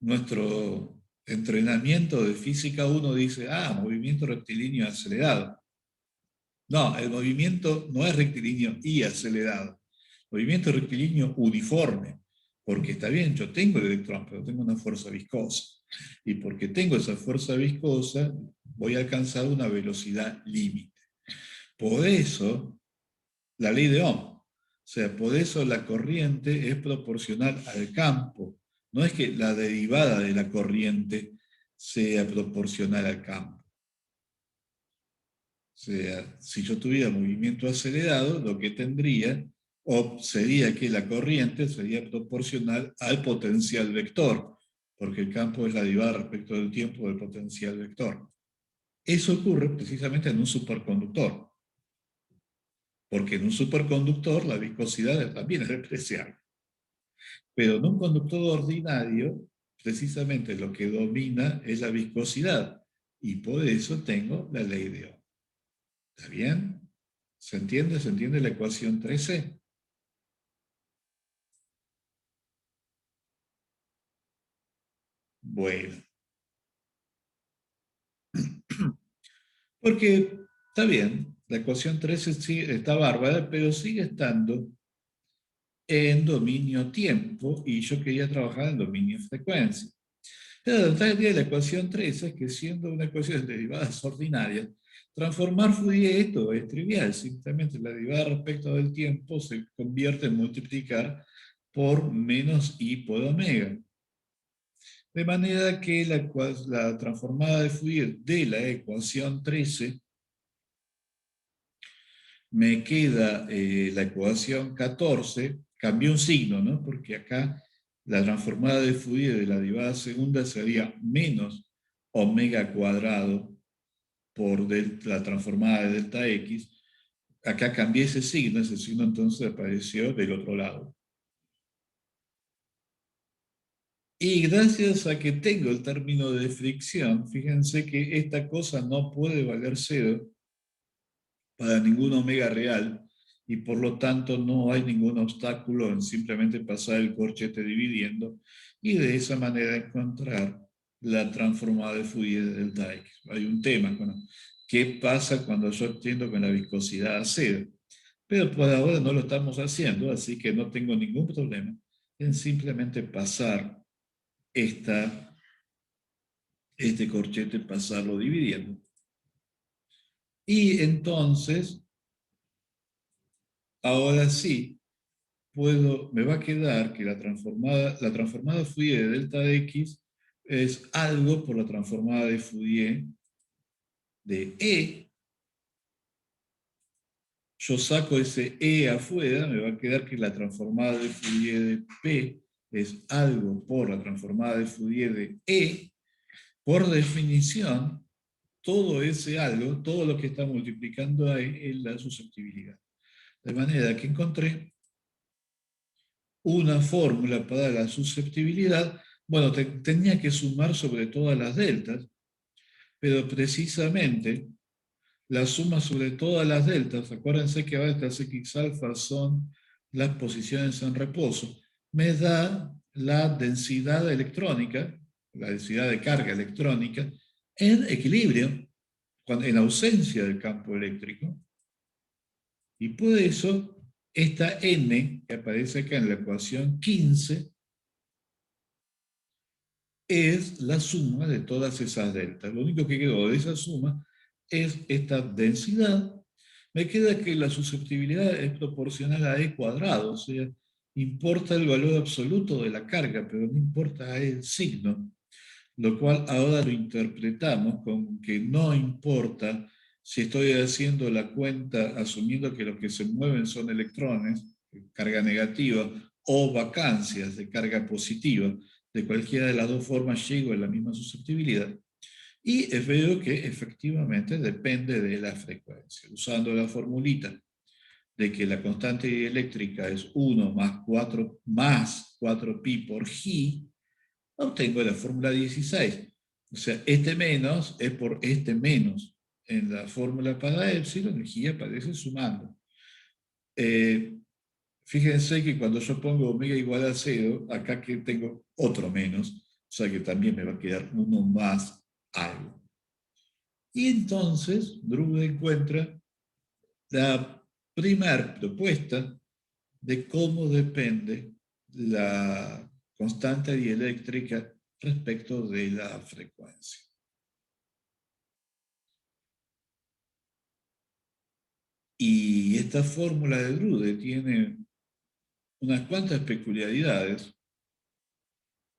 nuestro entrenamiento de física 1 dice, movimiento rectilíneo acelerado. No, el movimiento no es rectilíneo y acelerado. Movimiento rectilíneo uniforme. Porque está bien, yo tengo el electrón, pero tengo una fuerza viscosa. Y porque tengo esa fuerza viscosa, voy a alcanzar una velocidad límite. Por eso, la ley de Ohm. O sea, por eso la corriente es proporcional al campo. No es que la derivada de la corriente sea proporcional al campo. O sea, si yo tuviera movimiento acelerado, lo que tendría sería que la corriente sería proporcional al potencial vector, porque el campo es la derivada respecto del tiempo del potencial vector. Eso ocurre precisamente en un superconductor, porque en un superconductor la viscosidad también es despreciable. Pero en un conductor ordinario, precisamente lo que domina es la viscosidad, y por eso tengo la ley de Ohm. ¿Está bien? ¿Se entiende? ¿Se entiende la ecuación 13? Bueno. Porque está bien, la ecuación 13 sí está bárbara, pero sigue estando en dominio tiempo y yo quería trabajar en dominio frecuencia. Pero la ventaja de la ecuación 13 es que siendo una ecuación de derivadas ordinarias, transformar Fourier esto es trivial, simplemente la derivada respecto del tiempo se convierte en multiplicar por menos i por omega. De manera que la transformada de Fourier de la ecuación 13 me queda la ecuación 14, cambié un signo, ¿no? Porque acá la transformada de Fourier de la derivada segunda sería menos omega cuadrado por la transformada de delta x. Acá cambié ese signo entonces apareció del otro lado. Y gracias a que tengo el término de fricción, fíjense que esta cosa no puede valer 0 para ningún omega real, y por lo tanto no hay ningún obstáculo en simplemente pasar el corchete dividiendo y de esa manera encontrar la transformada de Fourier de delta x. Hay un tema con qué pasa cuando yo extiendo con la viscosidad a 0, pero por ahora no lo estamos haciendo, así que no tengo ningún problema en simplemente pasar este corchete, pasarlo dividiendo. Y entonces, ahora sí, me va a quedar que la transformada Fourier de delta x es algo por la transformada de Fourier de E. Yo saco ese E afuera, me va a quedar que la transformada de Fourier de P es algo por la transformada de Fourier de E. Por definición, todo ese algo, todo lo que está multiplicando ahí es la susceptibilidad. De manera que encontré una fórmula para la susceptibilidad. Bueno, tenía que sumar sobre todas las deltas, pero precisamente la suma sobre todas las deltas, acuérdense que ahora estas x alfa son las posiciones en reposo, me da la densidad electrónica, la densidad de carga electrónica, en equilibrio, en ausencia del campo eléctrico. Y por eso, esta n, que aparece acá en la ecuación 15, es la suma de todas esas deltas. Lo único que quedó de esa suma es esta densidad. Me queda que la susceptibilidad es proporcional a E cuadrado, o sea, importa el valor absoluto de la carga, pero no importa el signo, lo cual ahora lo interpretamos como que no importa si estoy haciendo la cuenta asumiendo que lo que se mueven son electrones, carga negativa, o vacancias de carga positiva. De cualquiera de las dos formas llego a la misma susceptibilidad. Y veo que efectivamente depende de la frecuencia. Usando la formulita de que la constante dieléctrica es 1 más 4pi por G, obtengo la fórmula 16. O sea, este menos es por este menos. En la fórmula para epsilon, el G aparece sumando. Fíjense que cuando yo pongo omega igual a 0, acá que tengo otro menos, o sea que también me va a quedar 1 más algo. Y entonces Drude encuentra la primera propuesta de cómo depende la constante dieléctrica respecto de la frecuencia. Y esta fórmula de Drude tiene unas cuantas peculiaridades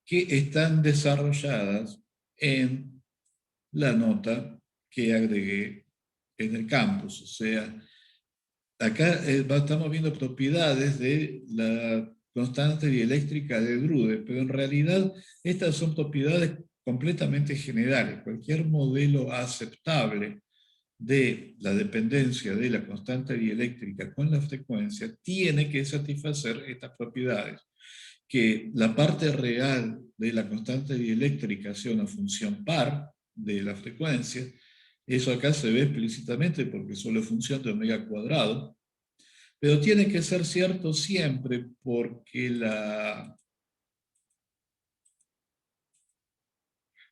que están desarrolladas en la nota que agregué en el campus. O sea, acá estamos viendo propiedades de la constante dieléctrica de Drude, pero en realidad estas son propiedades completamente generales. Cualquier modelo aceptable de la dependencia de la constante dieléctrica con la frecuencia tiene que satisfacer estas propiedades. Que la parte real de la constante dieléctrica sea una función par de la frecuencia. Eso acá se ve explícitamente porque solo es función de omega cuadrado. Pero tiene que ser cierto siempre porque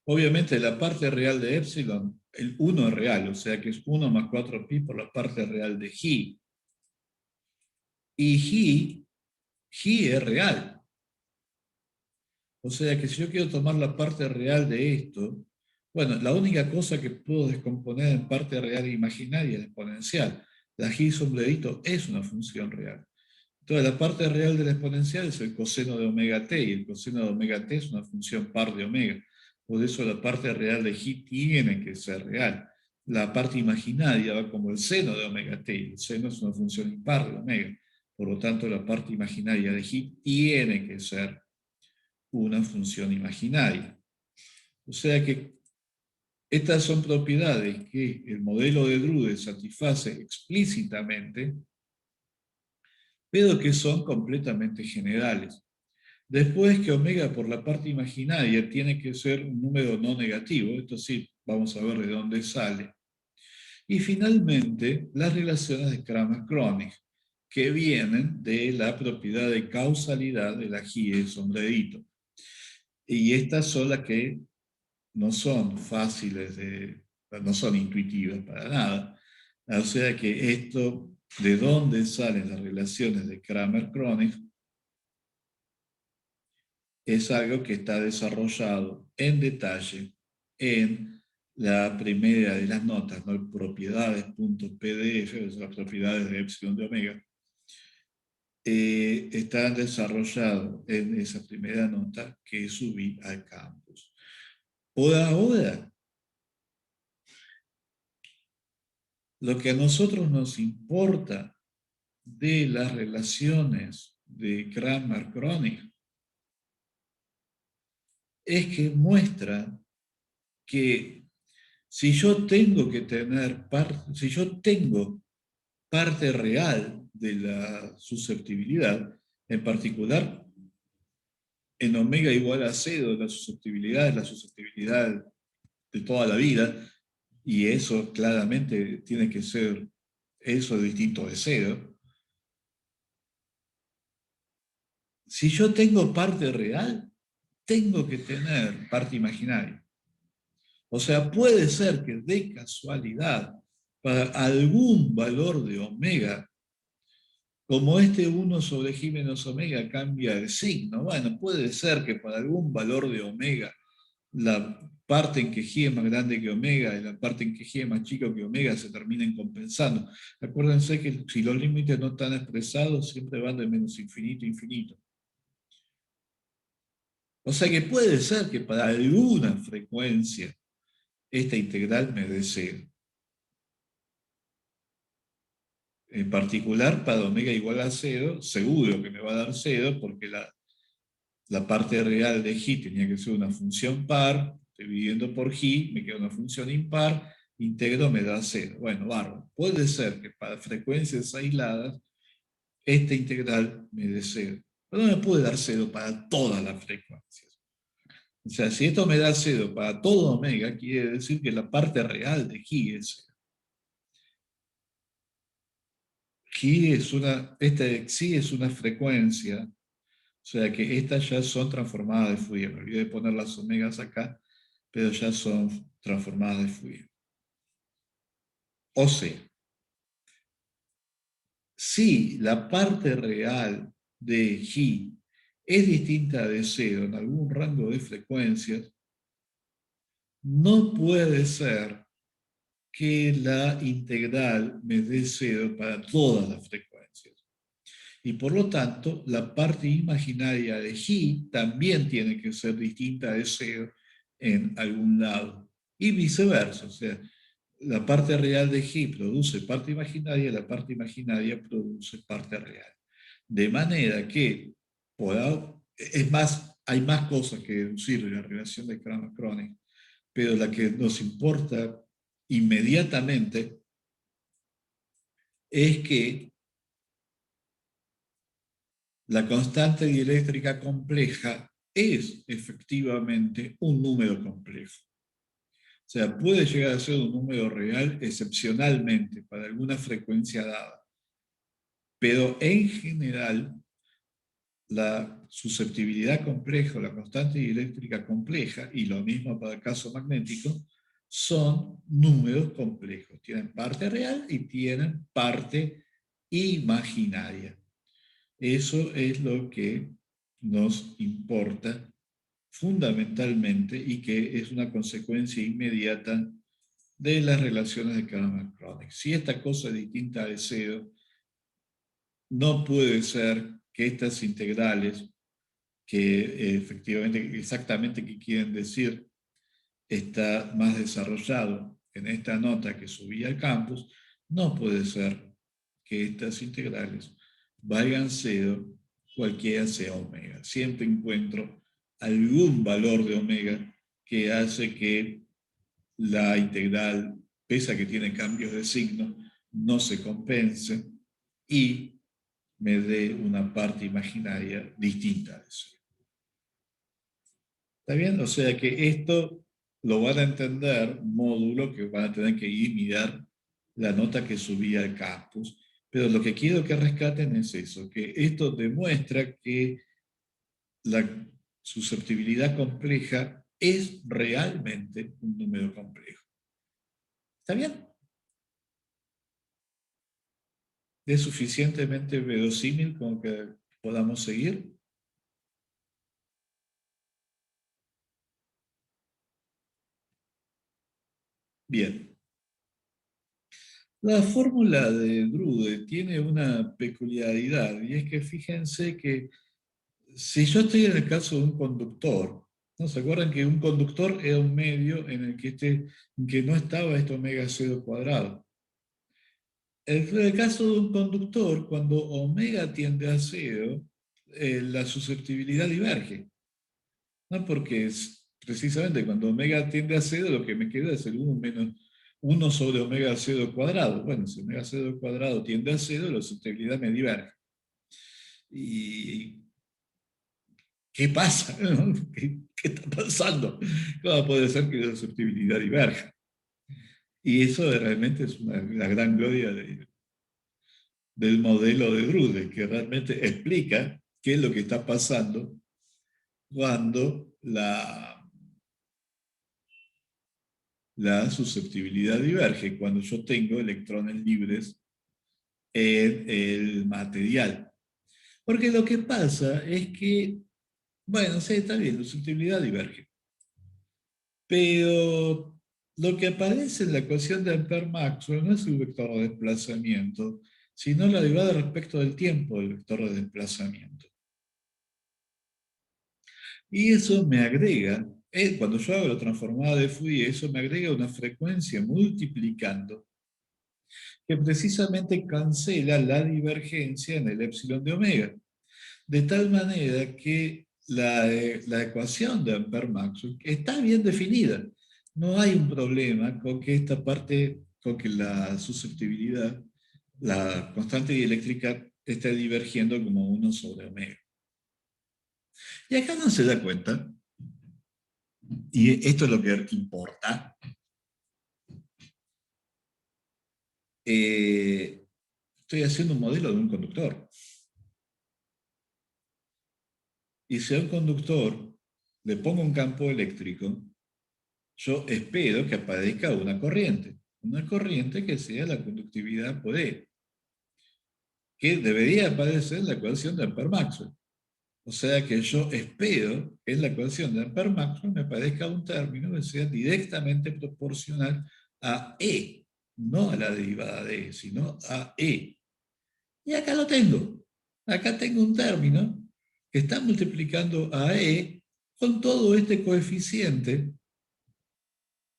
obviamente la parte real de epsilon, el 1 es real, o sea que es 1 más 4pi por la parte real de G. Y G es real. O sea que si yo quiero tomar la parte real de esto, bueno, la única cosa que puedo descomponer en parte real e imaginaria es la exponencial. La G sombredito es una función real. Entonces la parte real de la exponencial es el coseno de omega t, y el coseno de omega t es una función par de omega. Por eso la parte real de G tiene que ser real. La parte imaginaria va como el seno de omega t, y el seno es una función impar de omega. Por lo tanto, la parte imaginaria de G tiene que ser una función imaginaria. O sea que estas son propiedades que el modelo de Drude satisface explícitamente, pero que son completamente generales. Después que omega por la parte imaginaria tiene que ser un número no negativo, esto sí, vamos a ver de dónde sale. Y finalmente, las relaciones de Kramer-Kronig, que vienen de la propiedad de causalidad de la G sombredito. Y estas son las que no son fáciles, no son intuitivas para nada. O sea que esto, de dónde salen las relaciones de Kramer-Kronig, es algo que está desarrollado en detalle en la primera de las notas, ¿no? Propiedades.pdf, las propiedades de epsilon de omega, están desarrollados en esa primera nota que subí al campus. Por ahora, lo que a nosotros nos importa de las relaciones de Kramer-Kronig es que muestra que si yo tengo parte real de la susceptibilidad, en particular en omega igual a 0, la susceptibilidad es la susceptibilidad de toda la vida, y eso claramente tiene que ser eso distinto de 0. Si yo tengo parte real, tengo que tener parte imaginaria. O sea, puede ser que de casualidad, para algún valor de omega, como este 1 sobre G menos omega cambia de signo, bueno, puede ser que para algún valor de omega la parte en que G es más grande que omega y la parte en que G es más chico que omega se terminen compensando. Acuérdense que si los límites no están expresados, siempre van de menos infinito a infinito. O sea que puede ser que para alguna frecuencia esta integral me dé 0. En particular, para omega igual a 0, seguro que me va a dar 0, porque la parte real de G tenía que ser una función par, dividiendo por G, me queda una función impar, integro me da 0. Bueno, bárbaro. Puede ser que para frecuencias aisladas, esta integral me dé 0. Pero no me puede dar 0 para todas las frecuencias. O sea, si esto me da 0 para todo omega, quiere decir que la parte real de G es 0. Xi es una frecuencia, o sea que estas ya son transformadas de Fourier. Me olvidé de poner las omegas acá, pero ya son transformadas de Fourier. O sea, si la parte real de G es distinta de 0 en algún rango de frecuencias, no puede ser que la integral me dé 0 para todas las frecuencias. Y por lo tanto, la parte imaginaria de G también tiene que ser distinta de 0 en algún lado. Y viceversa, o sea, la parte real de G produce parte imaginaria, la parte imaginaria produce parte real. De manera que, es más, hay más cosas que deducir de la relación de Kramer-Kronig, pero la que nos importa inmediatamente es que la constante dieléctrica compleja es efectivamente un número complejo. O sea, puede llegar a ser un número real excepcionalmente para alguna frecuencia dada. Pero en general, la susceptibilidad compleja o la constante dieléctrica compleja, y lo mismo para el caso magnético, son números complejos. Tienen parte real y tienen parte imaginaria. Eso es lo que nos importa fundamentalmente y que es una consecuencia inmediata de las relaciones de Kramer-Kronig. Si esta cosa es distinta de 0, no puede ser que estas integrales, que efectivamente exactamente qué quieren decir, está más desarrollado en esta nota que subí al campus, no puede ser que estas integrales valgan 0 cualquiera sea omega. Siempre encuentro algún valor de omega que hace que la integral, pese a que tiene cambios de signo, no se compense y me dé una parte imaginaria distinta de eso. ¿Está bien? O sea que esto lo van a entender módulo que van a tener que ir y mirar la nota que subí al campus. Pero lo que quiero que rescaten es eso, que esto demuestra que la susceptibilidad compleja es realmente un número complejo. ¿Está bien? ¿Es suficientemente verosímil como que podamos seguir? Bien. La fórmula de Drude tiene una peculiaridad, y es que fíjense que si yo estoy en el caso de un conductor, ¿no se acuerdan que un conductor era un medio en el que no estaba este omega 0 cuadrado? En el caso de un conductor, cuando omega tiende a 0, la susceptibilidad diverge, ¿no? Porque precisamente cuando omega tiende a 0, lo que me queda es el 1 menos 1 sobre omega 0 cuadrado. Bueno, si omega 0 cuadrado tiende a 0, la susceptibilidad me diverge. ¿Y qué pasa? ¿Qué está pasando? ¿Cómo puede ser que la susceptibilidad diverja? Y eso realmente es la gran gloria del modelo de Drude, que realmente explica qué es lo que está pasando cuando la susceptibilidad diverge, cuando yo tengo electrones libres en el material. Porque lo que pasa es que, bueno, sí, está bien, la susceptibilidad diverge. Pero lo que aparece en la ecuación de Ampère-Maxwell no es el vector de desplazamiento, sino la derivada respecto del tiempo del vector de desplazamiento. Y eso me agrega, cuando yo hago la transformada de Fourier, eso me agrega una frecuencia multiplicando, que precisamente cancela la divergencia en el epsilon de omega. De tal manera que la ecuación de Ampère-Maxwell está bien definida. No hay un problema con que esta parte, con que la susceptibilidad, la constante dieléctrica, esté divergiendo como 1 sobre omega. Y acá no se da cuenta, y esto es lo que importa, estoy haciendo un modelo de un conductor. Y si a un conductor le pongo un campo eléctrico, yo espero que aparezca una corriente que sea la conductividad por E, que debería aparecer en la ecuación de Ampère-Maxwell. O sea que yo espero que en la ecuación de Ampère-Maxwell me aparezca un término que sea directamente proporcional a E, no a la derivada de E, sino a E. Y acá lo tengo. Acá tengo un término que está multiplicando a E con todo este coeficiente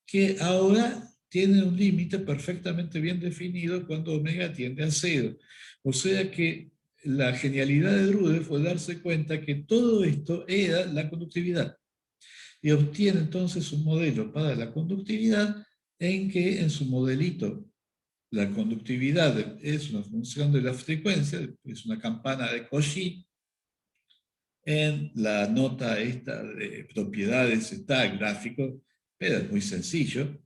que ahora tiene un límite perfectamente bien definido cuando omega tiende a 0. O sea que la genialidad de Drude fue darse cuenta que todo esto era la conductividad. Y obtiene entonces un modelo para la conductividad en que en su modelito la conductividad es una función de la frecuencia, es una campana de Cauchy. En la nota esta de propiedades está el gráfico, pero es muy sencillo,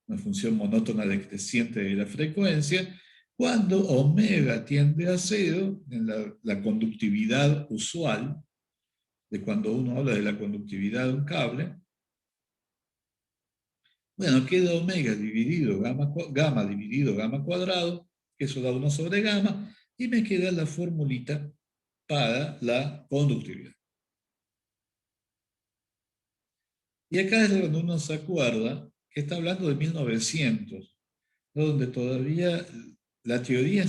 una función monótona decreciente de la frecuencia. Cuando omega tiende a 0, en la conductividad usual, de cuando uno habla de la conductividad de un cable, bueno, queda omega dividido gamma dividido gamma cuadrado, que eso da 1 sobre gamma, y me queda la formulita para la conductividad. Y acá es donde uno se acuerda que está hablando de 1900, donde todavía la teoría,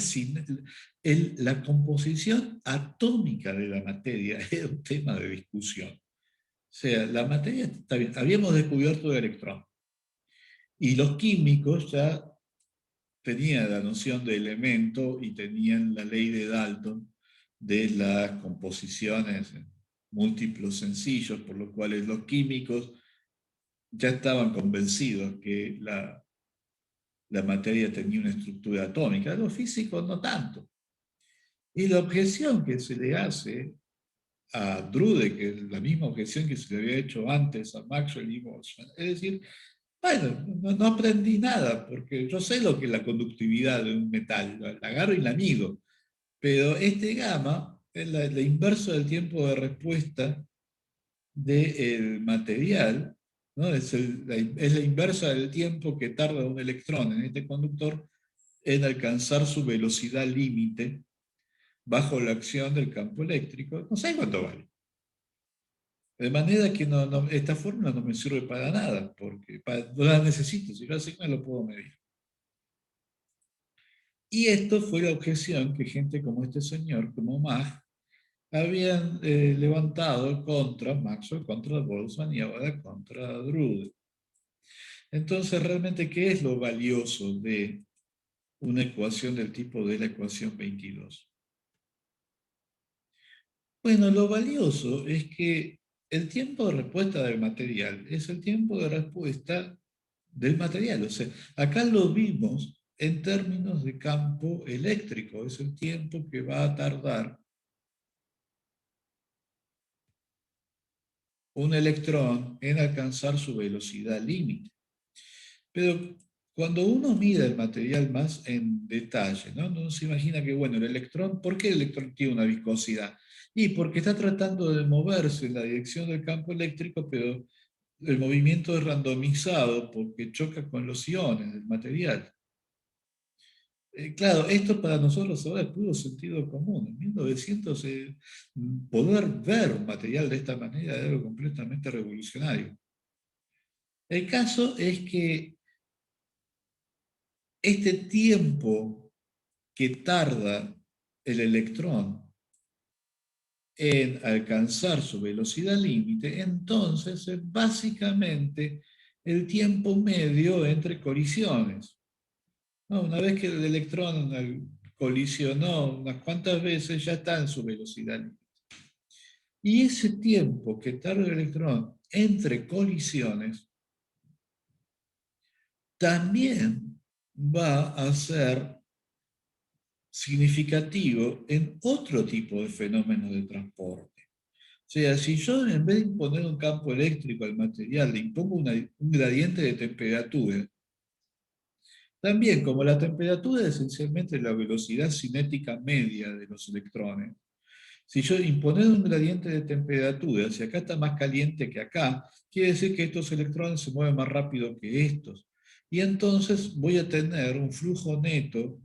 la composición atómica de la materia era un tema de discusión. O sea, la materia está bien, habíamos descubierto el electrón, y los químicos ya tenían la noción de elemento y tenían la ley de Dalton de las composiciones en múltiplos sencillos, por lo cual los químicos ya estaban convencidos que la materia tenía una estructura atómica, los físicos no tanto. Y la objeción que se le hace a Drude, que es la misma objeción que se le había hecho antes a Maxwell y Boltzmann, es decir, bueno, no aprendí nada, porque yo sé lo que es la conductividad de un metal, la agarro y la mido, pero este gamma es la inversa del tiempo de respuesta del material, ¿no? Es la inversa del tiempo que tarda un electrón en este conductor en alcanzar su velocidad límite bajo la acción del campo eléctrico. No sé cuánto vale. De manera que esta fórmula no me sirve para nada, porque no la necesito, si lo sé, me lo puedo medir. Y esto fue la objeción que gente como este señor, como Mach, habían levantado contra Maxwell, contra Boltzmann y ahora contra Drude. Entonces, realmente, ¿qué es lo valioso de una ecuación del tipo de la ecuación 22? Bueno, lo valioso es que el tiempo de respuesta del material es el tiempo de respuesta del material. O sea, acá lo vimos en términos de campo eléctrico. Es el tiempo que va a tardar un electrón en alcanzar su velocidad límite. Pero cuando uno mira el material más en detalle, ¿no? Uno se imagina que, bueno, el electrón, ¿por qué el electrón tiene una viscosidad? Y porque está tratando de moverse en la dirección del campo eléctrico, pero el movimiento es randomizado porque choca con los iones del material. Claro, esto para nosotros ahora es puro sentido común. En 1900, poder ver un material de esta manera era algo completamente revolucionario. El caso es que este tiempo que tarda el electrón en alcanzar su velocidad límite, entonces es básicamente el tiempo medio entre colisiones. ¿No? Una vez que el electrón colisionó unas cuantas veces, ya está en su velocidad límite. Y ese tiempo que tarda el electrón entre colisiones también va a ser significativo en otro tipo de fenómenos de transporte. O sea, si yo en vez de imponer un campo eléctrico al material, le impongo un gradiente de temperatura, también como la temperatura es esencialmente la velocidad cinética media de los electrones, si yo imponer un gradiente de temperatura, si acá está más caliente que acá, quiere decir que estos electrones se mueven más rápido que estos. Y entonces voy a tener un flujo neto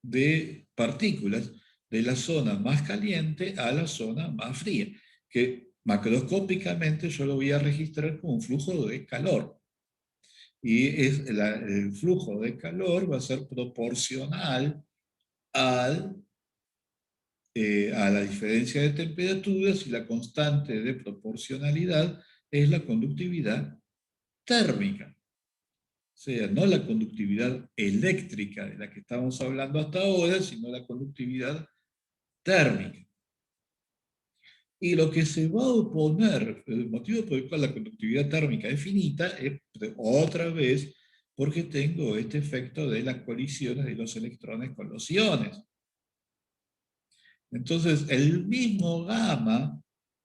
de partículas de la zona más caliente a la zona más fría, que macroscópicamente yo lo voy a registrar como un flujo de calor. Y el flujo de calor va a ser proporcional a la diferencia de temperaturas, y la constante de proporcionalidad es la conductividad térmica. O sea, no la conductividad eléctrica de la que estamos hablando hasta ahora, sino la conductividad térmica. Y lo que se va a oponer, el motivo por el cual la conductividad térmica es finita, es otra vez porque tengo este efecto de las colisiones de los electrones con los iones. Entonces, el mismo gamma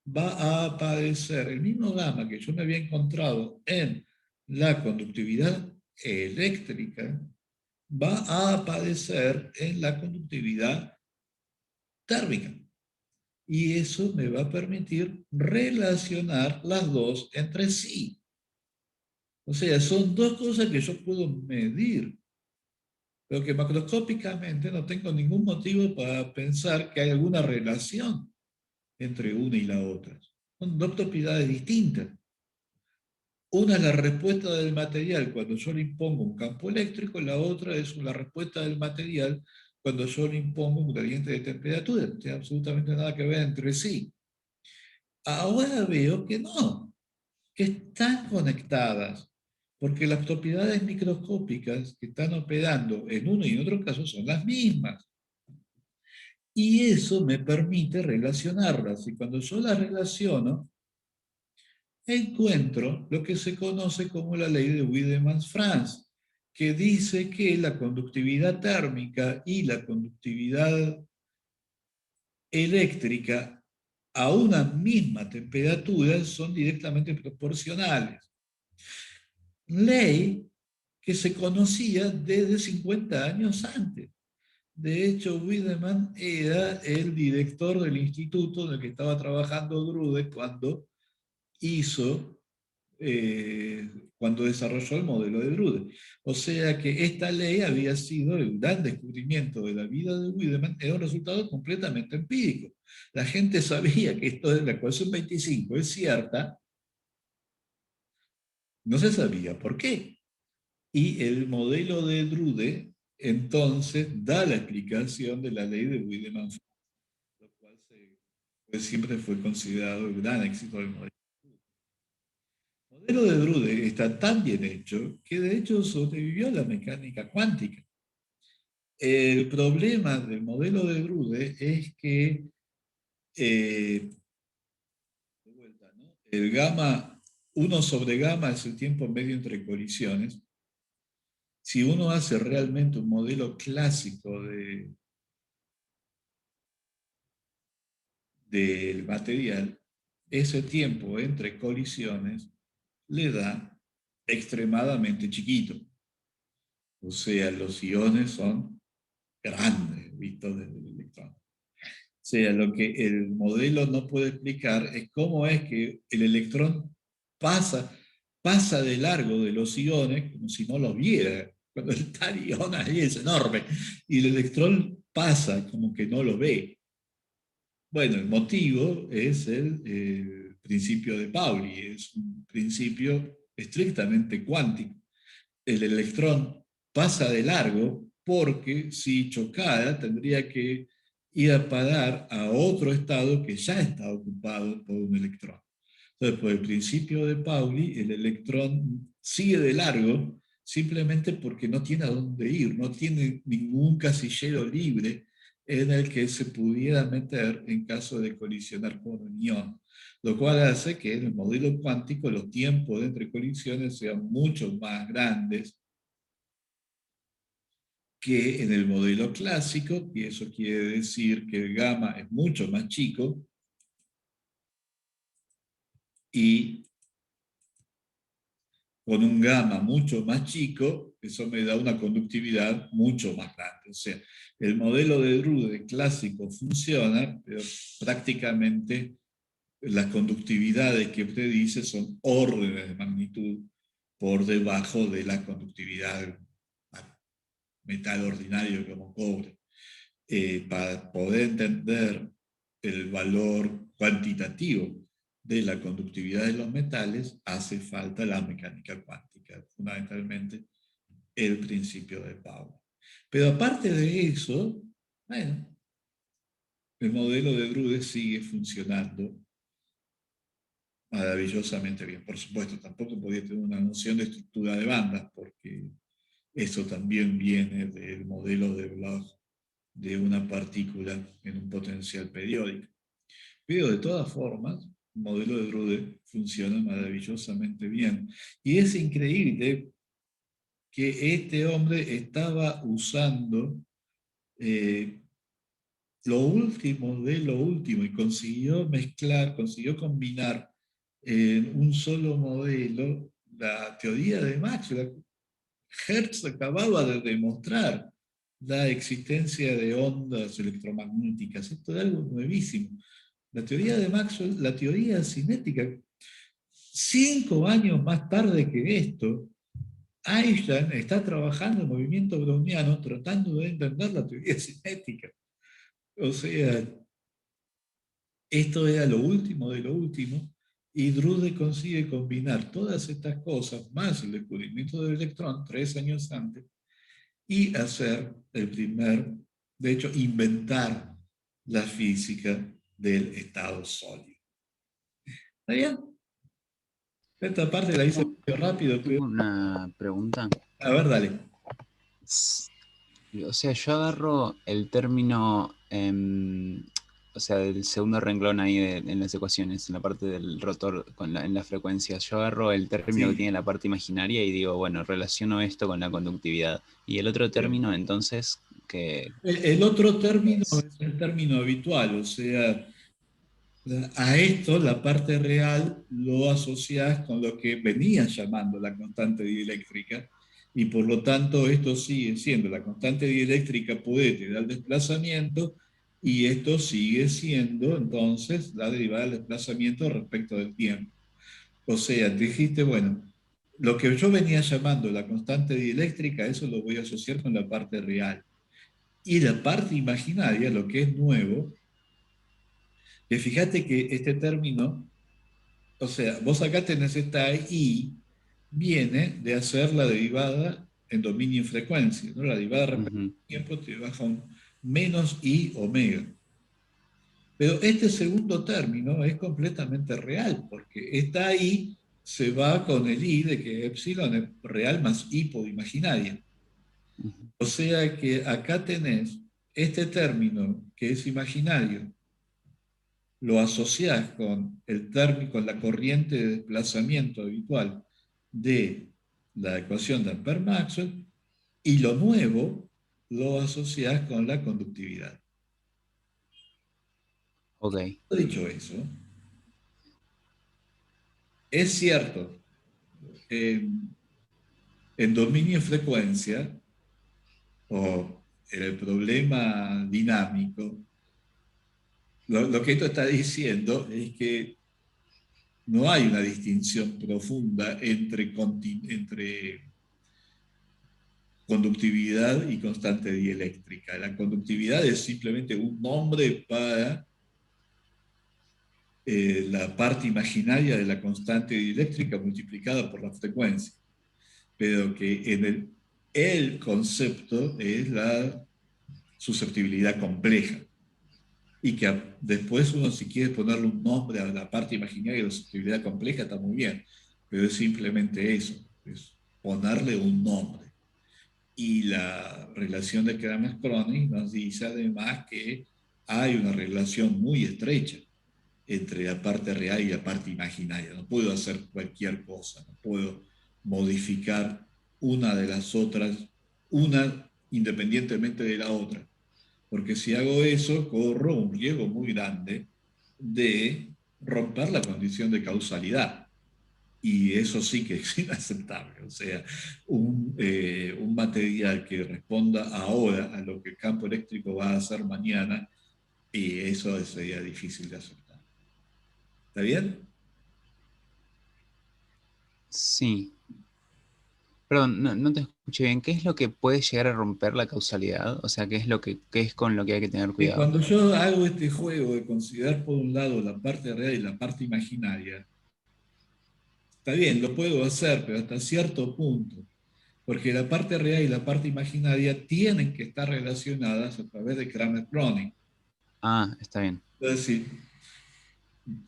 va a aparecer, el mismo gamma que yo me había encontrado en la conductividad eléctrica, va a aparecer en la conductividad térmica. Y eso me va a permitir relacionar las dos entre sí. O sea, son dos cosas que yo puedo medir, pero que macroscópicamente no tengo ningún motivo para pensar que hay alguna relación entre una y la otra. Son dos propiedades distintas. Una es la respuesta del material cuando yo le impongo un campo eléctrico, la otra es la respuesta del material cuando yo le impongo un gradiente de temperatura. No tiene absolutamente nada que ver entre sí. Ahora veo que no, que están conectadas, porque las propiedades microscópicas que están operando en uno y en otro caso son las mismas. Y eso me permite relacionarlas. Y cuando yo las relaciono, encuentro lo que se conoce como la ley de Wiedemann-Franz, que dice que la conductividad térmica y la conductividad eléctrica a una misma temperatura son directamente proporcionales. Ley que se conocía desde 50 años antes. De hecho, Wiedemann era el director del instituto en el que estaba trabajando Drude cuando desarrolló el modelo de Drude. O sea que esta ley había sido el gran descubrimiento de la vida de Wiedemann, era un resultado completamente empírico. La gente sabía que esto de la ecuación 25 es cierta, no se sabía por qué. Y el modelo de Drude entonces da la explicación de la ley de Wiedemann, lo cual siempre fue considerado el gran éxito del modelo. El modelo de Drude está tan bien hecho que de hecho sobrevivió a la mecánica cuántica. El problema del modelo de Drude es que de vuelta, ¿no? El gamma, 1 sobre gamma es el tiempo medio entre colisiones. Si uno hace realmente un modelo clásico del material, ese tiempo entre colisiones le da extremadamente chiquito. O sea, los iones son grandes, vistos desde el electrón. O sea, lo que el modelo no puede explicar es cómo es que el electrón pasa de largo de los iones como si no los viera. Cuando el tal ion ahí es enorme y el electrón pasa como que no lo ve. Bueno, el motivo es el principio de Pauli, es un principio estrictamente cuántico. El electrón pasa de largo porque si chocara tendría que ir a parar a otro estado que ya está ocupado por un electrón. Entonces, por el principio de Pauli, el electrón sigue de largo simplemente porque no tiene a dónde ir, no tiene ningún casillero libre en el que se pudiera meter en caso de colisionar con un ion, lo cual hace que en el modelo cuántico los tiempos entre colisiones sean mucho más grandes que en el modelo clásico, y eso quiere decir que el gamma es mucho más chico y con un gamma mucho más chico, eso me da una conductividad mucho más grande. O sea, el modelo de Drude clásico funciona, pero prácticamente las conductividades que usted dice son órdenes de magnitud por debajo de la conductividad de metal ordinario como cobre. Para poder entender el valor cuantitativo de la conductividad de los metales, hace falta la mecánica cuántica, fundamentalmente el principio de Pauli. Pero aparte de eso, bueno, el modelo de Drude sigue funcionando maravillosamente bien. Por supuesto, tampoco podía tener una noción de estructura de bandas, porque eso también viene del modelo de Bloch de una partícula en un potencial periódico. Pero de todas formas, el modelo de Drude funciona maravillosamente bien. Y es increíble que este hombre estaba usando lo último de lo último y consiguió mezclar, consiguió combinar en un solo modelo la teoría de Maxwell. Hertz acababa de demostrar la existencia de ondas electromagnéticas. Esto es algo nuevísimo. La teoría de Maxwell, la teoría cinética, 5 años más tarde que esto, Einstein está trabajando en movimiento browniano tratando de entender la teoría cinética. O sea, esto era lo último de lo último, y Drude consigue combinar todas estas cosas, más el descubrimiento del electrón 3 años antes, y hacer el primer, de hecho, inventar la física del estado sólido. ¿Está bien? Esta parte la hice muy rápido, Tengo pero... una pregunta. A ver, dale. O sea, yo agarro el término, o sea, del segundo renglón ahí en las ecuaciones, en la parte del rotor en las frecuencias. Yo agarro el término que Sí. tiene la parte imaginaria y digo, bueno, relaciono esto con la conductividad. Y el otro término, entonces, que El otro término es... es el término habitual, o sea, a esto la parte real lo asocias con lo que venías llamando la constante dieléctrica, y por lo tanto esto sigue siendo la constante dieléctrica puede tener el desplazamiento, y esto sigue siendo entonces la derivada del desplazamiento respecto del tiempo. O sea, dijiste, bueno, lo que yo venía llamando la constante dieléctrica, eso lo voy a asociar con la parte real. Y la parte imaginaria, lo que es nuevo, que fíjate que este término, o sea, vos acá tenés esta I, viene de hacer la derivada en dominio y frecuencia, ¿no? La derivada respecto al tiempo te baja un menos I omega. Pero este segundo término es completamente real, porque esta I se va con el I de que epsilon es real más hipo imaginaria. O sea que acá tenés este término que es imaginario, lo asociás con el término, con la corriente de desplazamiento habitual de la ecuación de Ampère-Maxwell, y lo nuevo lo asociás con la conductividad. Ok. Dicho eso, es cierto, en dominio frecuencia o en el problema dinámico, lo que esto está diciendo es que no hay una distinción profunda entre conductividad y constante dieléctrica. La conductividad es simplemente un nombre para la parte imaginaria de la constante dieléctrica multiplicada por la frecuencia. Pero que en el concepto es la susceptibilidad compleja. Y que después uno, si quiere ponerle un nombre a la parte imaginaria de la susceptibilidad compleja, está muy bien. Pero es simplemente eso, es ponerle un nombre. Y la relación de Kramer-Kronig nos dice además que hay una relación muy estrecha entre la parte real y la parte imaginaria. No puedo hacer cualquier cosa, no puedo modificar una de las otras, una independientemente de la otra. Porque si hago eso, corro un riesgo muy grande de romper la condición de causalidad. Y eso sí que es inaceptable. O sea, un material que responda ahora a lo que el campo eléctrico va a hacer mañana, y eso sería difícil de aceptar. ¿Está bien? Sí. Perdón, no te escuché bien. ¿Qué es lo que puede llegar a romper la causalidad? O sea, ¿qué es con lo que hay que tener Y cuidado? cuando yo hago este juego de considerar por un lado la parte real y la parte imaginaria, está bien, lo puedo hacer, pero hasta cierto punto. Porque la parte real y la parte imaginaria tienen que estar relacionadas a través de Kramer-Kronig. Ah, está bien. Es decir,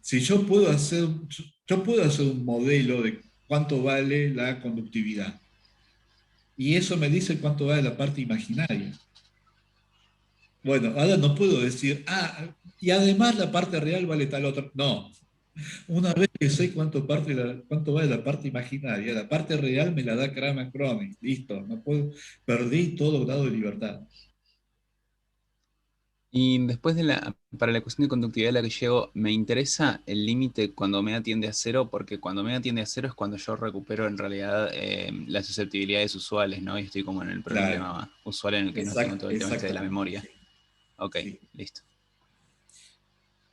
si yo puedo hacer un modelo de cuánto vale la conductividad, y eso me dice cuánto vale la parte imaginaria. Bueno, ahora no puedo decir, y además la parte real vale tal otra. No, una vez que sé cuánto vale la parte imaginaria, la parte real me la da Kramer-Kronig. Listo, no puedo, perdí todo grado de libertad. Y después para la ecuación de conductividad a la que llego, me interesa el límite cuando omega tiende a cero, porque cuando omega tiende a cero es cuando yo recupero en realidad las susceptibilidades usuales, ¿no? Y estoy como en el Claro, problema usual en el que no tengo todo el tema este de la exactamente. memoria. Sí, Ok, sí. listo.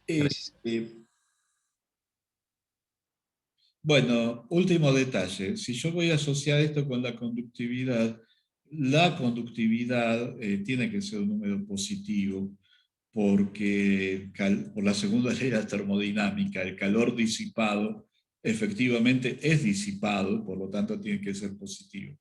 Eh, Gracias. eh, bueno, último detalle. Si yo voy a asociar esto con la conductividad tiene que ser un número positivo porque por la segunda ley de la termodinámica, el calor disipado efectivamente es disipado, por lo tanto tiene que ser positivo.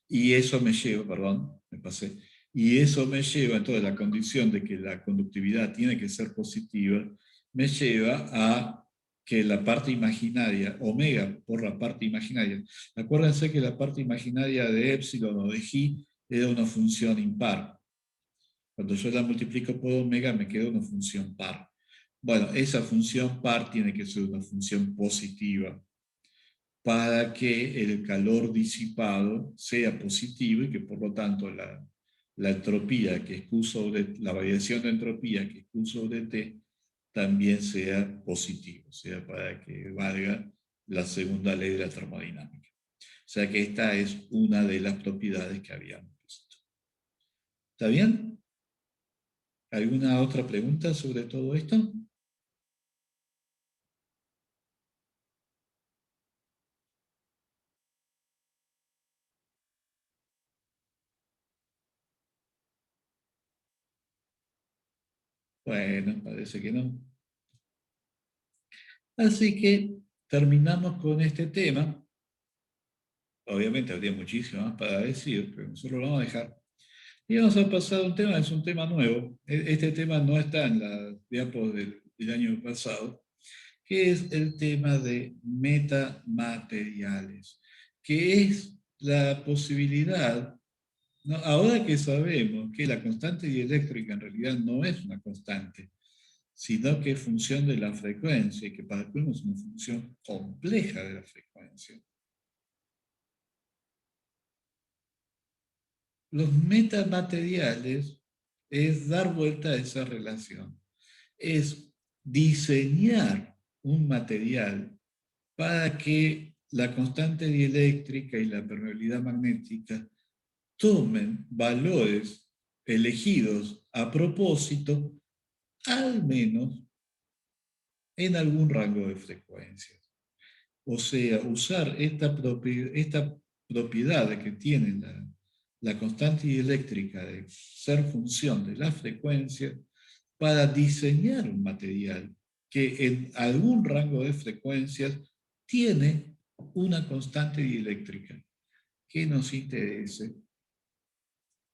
Y eso me lleva, perdón, me pasé, y eso me lleva, entonces la condición de que la conductividad tiene que ser positiva, me lleva a que la parte imaginaria, omega por la parte imaginaria, acuérdense que la parte imaginaria de epsilon o de g era una función impar. Cuando yo la multiplico por omega me queda una función par. Bueno, esa función par tiene que ser una función positiva para que el calor disipado sea positivo y que por lo tanto la entropía que es Q sobre, la variación de entropía que es Q sobre T también sea positivo, o sea, para que valga la segunda ley de la termodinámica. O sea que esta es una de las propiedades que habíamos visto. ¿Está bien? ¿Alguna otra pregunta sobre todo esto? Bueno, parece que no. Así que terminamos con este tema. Obviamente habría muchísimo más para decir, pero nosotros lo vamos a dejar. Y vamos a pasar a un tema, es un tema nuevo. Este tema no está en la diapos del año pasado, que es el tema de metamateriales, que es la posibilidad, ¿no? Ahora que sabemos que la constante dieléctrica en realidad no es una constante, sino que es función de la frecuencia, y que para colmo es una función compleja de la frecuencia. Los metamateriales es dar vuelta a esa relación, es diseñar un material para que la constante dieléctrica y la permeabilidad magnética tomen valores elegidos a propósito, al menos en algún rango de frecuencias. O sea, usar esta propiedad que tiene la constante dieléctrica de ser función de la frecuencia para diseñar un material que en algún rango de frecuencias tiene una constante dieléctrica que nos interese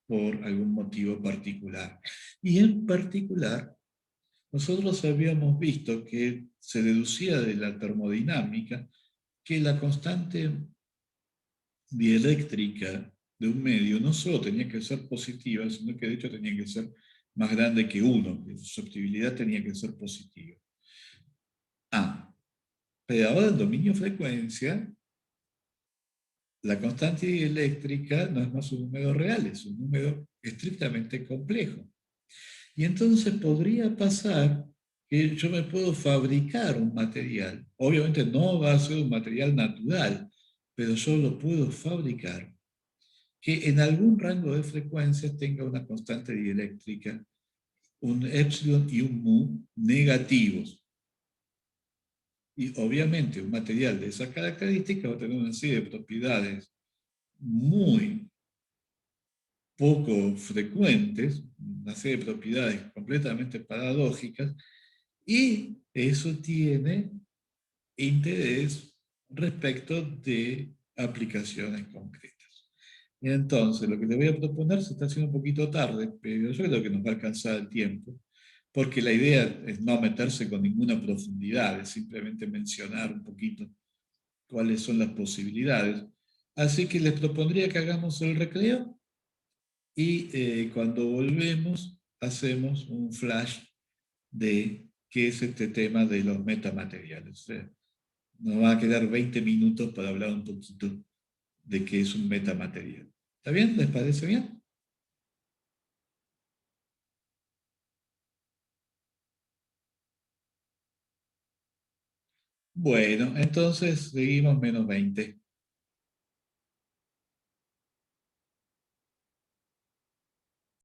por algún motivo particular. Y en particular, nosotros habíamos visto que se deducía de la termodinámica que la constante dieléctrica de un medio no solo tenía que ser positiva, sino que de hecho tenía que ser más grande que 1, que su susceptibilidad tenía que ser positiva. Pero ahora en dominio frecuencia, la constante dieléctrica no es más un número real, es un número estrictamente complejo. Y entonces podría pasar que yo me puedo fabricar un material. Obviamente no va a ser un material natural, pero yo lo puedo fabricar, que en algún rango de frecuencias tenga una constante dieléctrica, un epsilon y un mu negativos. Y obviamente un material de esa característica va a tener una serie de propiedades muy poco frecuentes, una serie de propiedades completamente paradójicas, y eso tiene interés respecto de aplicaciones concretas. Entonces, lo que te voy a proponer se está haciendo un poquito tarde, pero yo creo que nos va a alcanzar el tiempo, porque la idea es no meterse con ninguna profundidad, es simplemente mencionar un poquito cuáles son las posibilidades. Así que les propondría que hagamos el recreo y cuando volvemos hacemos un flash de qué es este tema de los metamateriales. O sea, nos va a quedar 20 minutos para hablar un poquito de qué es un metamaterial. ¿Está bien? ¿Les parece bien? Bueno, entonces seguimos -20.